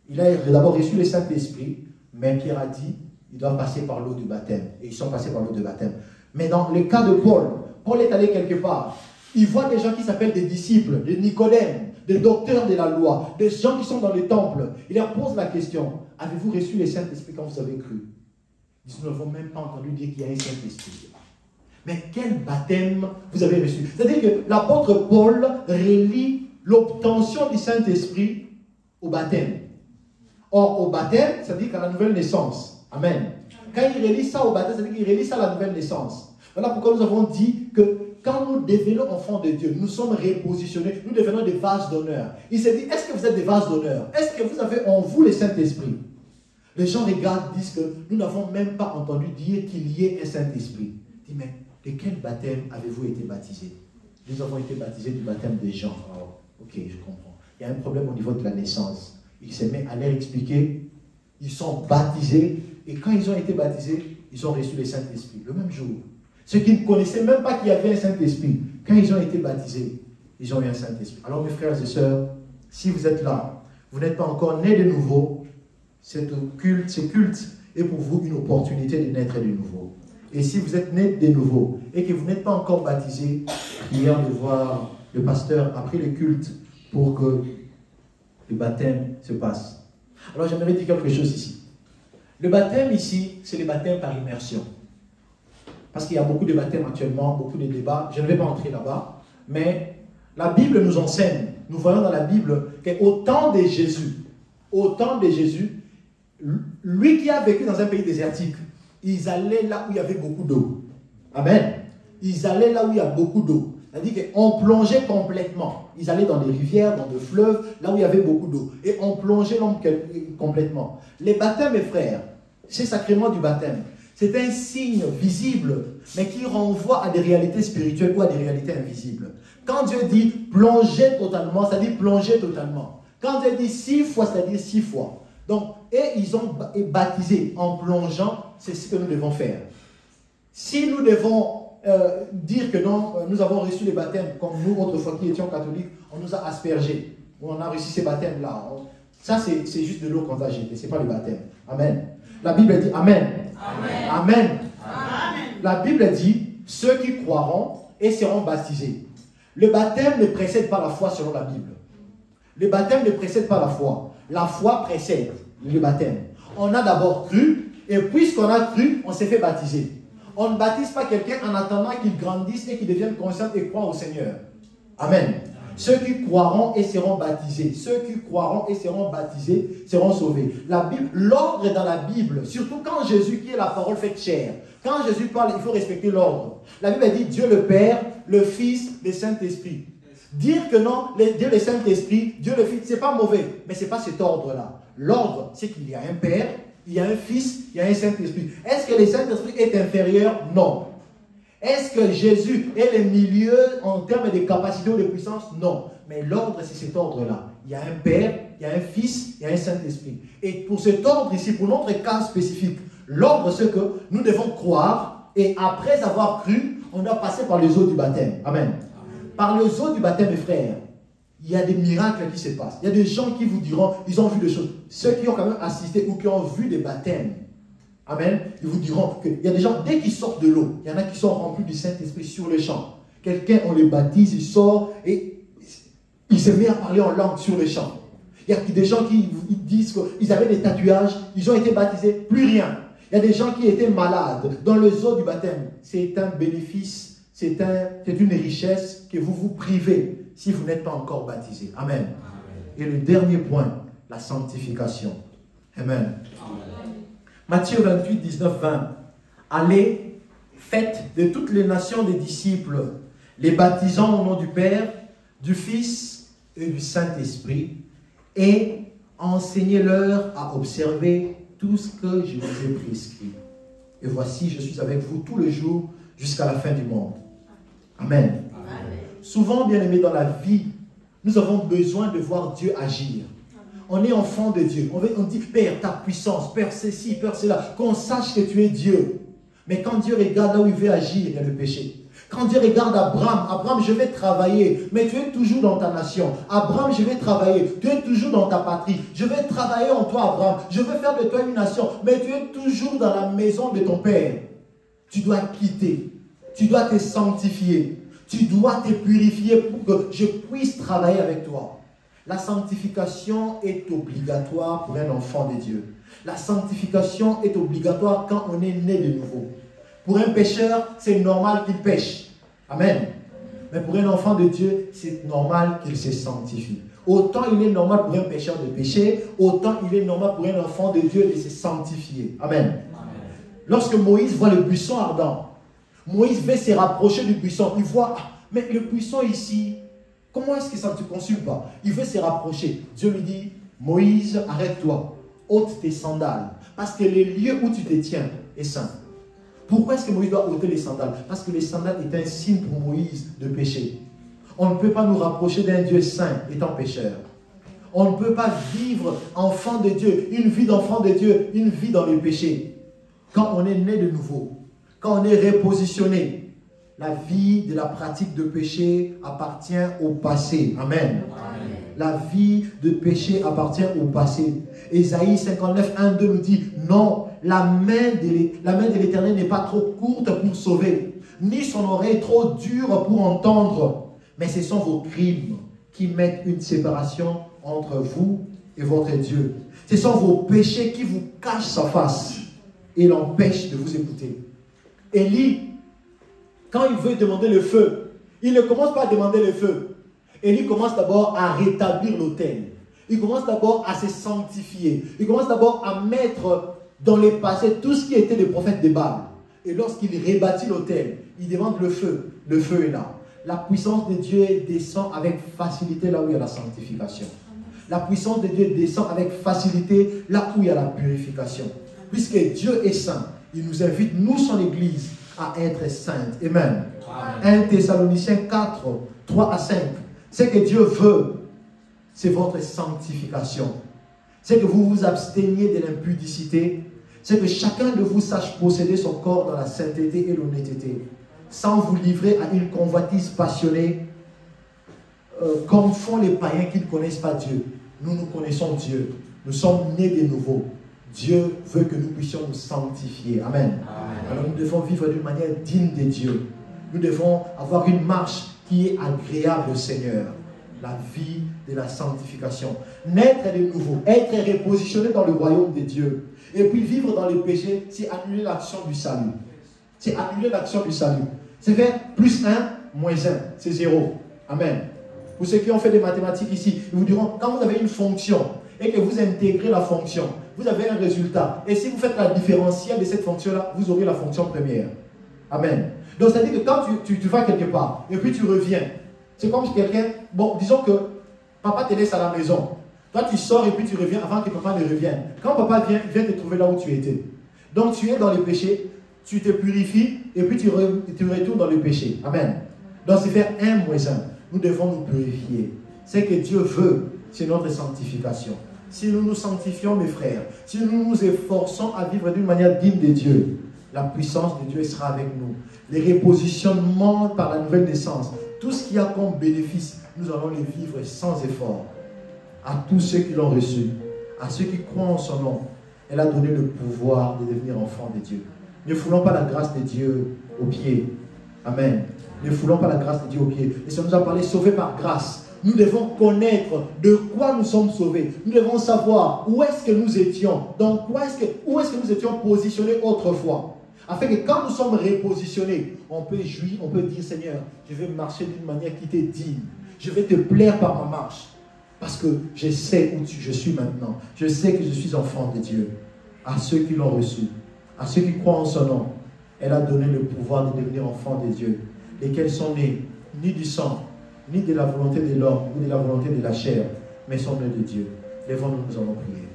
Il a d'abord reçu le Saint-Esprit, mais Pierre a dit, il doit passer par l'eau du baptême. Et ils sont passés par l'eau du baptême. Mais dans le cas de Paul, Paul est allé quelque part. Il voit des gens qui s'appellent des disciples, des Nicodèmes, des docteurs de la loi, des gens qui sont dans le temple. Il leur pose la question, avez-vous reçu le Saint-Esprit quand vous avez cru? Ils disent, nous n'avons même pas entendu dire qu'il y a un Saint-Esprit. Mais quel baptême vous avez reçu? C'est-à-dire que l'apôtre Paul relie l'obtention du Saint-Esprit au baptême. Or, au baptême, ça veut dire qu'à la nouvelle naissance. Amen. Quand il relie ça au baptême, ça veut dire qu'il relie ça à la nouvelle naissance. Voilà pourquoi nous avons dit que quand nous devenons enfants de Dieu, nous sommes repositionnés, nous devenons des vases d'honneur. Il s'est dit, est-ce que vous êtes des vases d'honneur? Est-ce que vous avez en vous le Saint-Esprit? Les gens regardent, disent que nous n'avons même pas entendu dire qu'il y ait un Saint-Esprit. Dit, mais de quel baptême avez-vous été baptisés? Nous avons été baptisés du baptême des gens. Oh, ok, je comprends. Il y a un problème au niveau de la naissance. Il se met à leur expliquer. Ils sont baptisés. Et quand ils ont été baptisés, ils ont reçu le Saint-Esprit. Le même jour. Ceux qui ne connaissaient même pas qu'il y avait un Saint-Esprit, quand ils ont été baptisés, ils ont eu un Saint-Esprit. Alors mes frères et sœurs, si vous êtes là, vous n'êtes pas encore nés de nouveau, ce culte est pour vous une opportunité de naître de nouveau. Et si vous êtes nés de nouveau et que vous n'êtes pas encore baptisé, prière de voir le pasteur après le culte pour que le baptême se passe. Alors j'aimerais dire quelque chose ici. Le baptême ici, c'est le baptême par immersion. Parce qu'il y a beaucoup de baptêmes actuellement, beaucoup de débats. Je ne vais pas entrer là-bas. Mais la Bible nous enseigne. Nous voyons dans la Bible qu'au temps de Jésus, lui qui a vécu dans un pays désertique, ils allaient là où il y avait beaucoup d'eau. Amen. Ils allaient là où il y a beaucoup d'eau. C'est-à-dire qu'on plongeait complètement. Ils allaient dans des rivières, dans des fleuves, là où il y avait beaucoup d'eau. Et on plongeait l'homme complètement. Les baptêmes, mes frères, c'est sacrément du baptême. C'est un signe visible, mais qui renvoie à des réalités spirituelles ou à des réalités invisibles. Quand Dieu dit plonger totalement, ça dit plonger totalement. Quand Dieu dit 6 fois, ça dit 6 fois. Donc, et ils ont baptisé en plongeant, c'est ce que nous devons faire. Si nous devons dire que non, nous avons reçu les baptêmes, comme nous autrefois qui étions catholiques, on nous a aspergés, on a reçu ces baptêmes-là. Ça, c'est juste de l'eau qu'on a jetée, ce n'est pas le baptême. Amen. La Bible dit Amen. Amen. Amen. Amen. La Bible dit, ceux qui croiront et seront baptisés. Le baptême ne précède pas la foi selon la Bible. Le baptême ne précède pas la foi. La foi précède le baptême. On a d'abord cru, et puisqu'on a cru, on s'est fait baptiser. On ne baptise pas quelqu'un en attendant qu'il grandisse et qu'il devienne conscient et croit au Seigneur. Amen. Ceux qui croiront et seront baptisés, ceux qui croiront et seront baptisés seront sauvés. La Bible, l'ordre est dans la Bible, surtout quand Jésus, qui est la parole faite chair, quand Jésus parle, il faut respecter l'ordre. La Bible dit Dieu le Père, le Fils, le Saint-Esprit. Dire que non, Dieu le Saint-Esprit, Dieu le Fils, c'est pas mauvais, mais c'est pas cet ordre-là. L'ordre, c'est qu'il y a un Père, il y a un Fils, il y a un Saint-Esprit. Est-ce que le Saint-Esprit est inférieur? Non. Est-ce que Jésus est le milieu en termes de capacité ou de puissance? Non. Mais l'ordre, c'est cet ordre-là. Il y a un Père, il y a un Fils, il y a un Saint-Esprit. Et pour cet ordre ici, pour notre cas spécifique, l'ordre, c'est que nous devons croire et après avoir cru, on doit passer par les eaux du baptême. Amen. Par les eaux du baptême, mes frères, il y a des miracles qui se passent. Il y a des gens qui vous diront, ils ont vu des choses. Ceux qui ont quand même assisté ou qui ont vu des baptêmes, amen, ils vous diront qu'il y a des gens, dès qu'ils sortent de l'eau, il y en a qui sont remplis du Saint-Esprit sur le champ. Quelqu'un, on les baptise, il sort et il se met à parler en langue sur le champ. Il y a des gens qui disent qu'ils avaient des tatouages, ils ont été baptisés, plus rien. Il y a des gens qui étaient malades dans les eaux du baptême. C'est un bénéfice, c'est une richesse que vous vous privez si vous n'êtes pas encore baptisé. Amen. Amen. Et le dernier point, la sanctification. Amen. Amen. Matthieu 28, 19, 20. Allez, faites de toutes les nations des disciples, les baptisant au nom du Père, du Fils et du Saint-Esprit, et enseignez-leur à observer tout ce que je vous ai prescrit. Et voici, je suis avec vous tous les jours jusqu'à la fin du monde. Amen. Amen. Souvent, bien aimés, dans la vie, nous avons besoin de voir Dieu agir. On est enfant de Dieu. On dit, Père, ta puissance, Père, ceci, Père, cela. Qu'on sache que tu es Dieu. Mais quand Dieu regarde là où il veut agir, il y a le péché. Quand Dieu regarde Abraham, Abraham, je vais travailler, mais tu es toujours dans ta nation. Abraham, je vais travailler, tu es toujours dans ta patrie. Je vais travailler en toi, Abraham. Je vais faire de toi une nation, mais tu es toujours dans la maison de ton Père. Tu dois quitter. Tu dois te sanctifier. Tu dois te purifier pour que je puisse travailler avec toi. La sanctification est obligatoire pour un enfant de Dieu. La sanctification est obligatoire quand on est né de nouveau. Pour un pécheur, c'est normal qu'il pêche. Amen. Mais pour un enfant de Dieu, c'est normal qu'il se sanctifie. Autant il est normal pour un pécheur de pécher, autant il est normal pour un enfant de Dieu de se sanctifier. Amen. Amen. Lorsque Moïse voit le buisson ardent, Moïse veut se rapprocher du buisson. Il voit, mais le buisson ici, comment est-ce que ça ne te consume pas? Il veut se rapprocher. Dieu lui dit, Moïse, arrête-toi, ôte tes sandales, parce que le lieu où tu te tiens est saint. Pourquoi est-ce que Moïse doit ôter les sandales? Parce que les sandales est un signe pour Moïse de péché. On ne peut pas nous rapprocher d'un Dieu saint étant pécheur. On ne peut pas vivre enfant de Dieu, une vie d'enfant de Dieu, une vie dans le péché. Quand on est né de nouveau, quand on est repositionné, la vie de la pratique de péché appartient au passé. Amen. Amen. La vie de péché appartient au passé. Ésaïe 59, 1, 2 nous dit, non, la main de l'Éternel n'est pas trop courte pour sauver, ni son oreille trop dure pour entendre, mais ce sont vos crimes qui mettent une séparation entre vous et votre Dieu. Ce sont vos péchés qui vous cachent sa face et l'empêchent de vous écouter. Élie, quand il veut demander le feu, il ne commence pas à demander le feu. Élie commence d'abord à rétablir l'autel. Il commence d'abord à se sanctifier. Il commence d'abord à mettre dans le passé tout ce qui était des prophètes de Baal. Et lorsqu'il rebâtit l'autel, il demande le feu. Le feu est là. La puissance de Dieu descend avec facilité là où il y a la sanctification. La puissance de Dieu descend avec facilité là où il y a la purification. Puisque Dieu est saint, il nous invite, nous, son Église, à être sainte. Amen. Amen. 1 Thessaloniciens 4, 3 à 5. Ce que Dieu veut, c'est votre sanctification. c'est que vous vous absteniez de l'impudicité, c'est que chacun de vous sache posséder son corps dans la sainteté et l'honnêteté, sans vous livrer à une convoitise passionnée, comme font les païens qui ne connaissent pas Dieu. Nous connaissons Dieu. Nous sommes nés de nouveau. Dieu veut que nous puissions nous sanctifier. Amen. Amen. Alors nous devons vivre d'une manière digne de Dieu. Nous devons avoir une marche qui est agréable au Seigneur. La vie de la sanctification. Naître de nouveau, être repositionné dans le royaume de Dieu. Et puis vivre dans le péché, c'est annuler l'action du salut. C'est annuler l'action du salut. C'est faire plus 1, moins 1. C'est 0. Amen. Pour ceux qui ont fait des mathématiques ici, ils vous diront, quand vous avez une fonction et que vous intégrez la fonction, vous avez un résultat. Et si vous faites la différentielle de cette fonction-là, vous aurez la fonction première. Amen. Donc, c'est-à-dire que quand tu vas quelque part et puis tu reviens, c'est comme si quelqu'un, bon, disons que papa te laisse à la maison. Toi, tu sors et puis tu reviens avant que papa ne revienne. Quand papa vient te trouver là où tu étais. Donc, tu es dans le péché, tu te purifies et puis tu retournes dans le péché. Amen. Donc, c'est faire 1 moins 1. Nous devons nous purifier. C'est que Dieu veut, c'est notre sanctification. Si nous nous sanctifions, mes frères, si nous nous efforçons à vivre d'une manière digne de Dieu, la puissance de Dieu sera avec nous. Les repositionnements par la nouvelle naissance, tout ce qu'il y a comme bénéfice, nous allons les vivre sans effort. À tous ceux qui l'ont reçu, à ceux qui croient en son nom, elle a donné le pouvoir de devenir enfants de Dieu. Ne foulons pas la grâce de Dieu aux pieds. Amen. Ne foulons pas la grâce de Dieu aux pieds. Et ça nous a parlé sauvés par grâce. Nous devons connaître de quoi nous sommes sauvés. Nous devons savoir où est-ce que nous étions. Donc, où est-ce que nous étions positionnés autrefois. Afin que quand nous sommes repositionnés, on peut jouir, on peut dire, Seigneur, je vais marcher d'une manière qui t'est digne. Je vais te plaire par ma marche. Parce que je sais où je suis maintenant. Je sais que je suis enfant de Dieu. À ceux qui l'ont reçu, à ceux qui croient en son nom, elle a donné le pouvoir de devenir enfants de Dieu. Lesquels sont nés ni du sang, ni de la volonté de l'homme, ou de la volonté de la chair, mais sont nés de Dieu. Lèvons-nous, nous allons prier.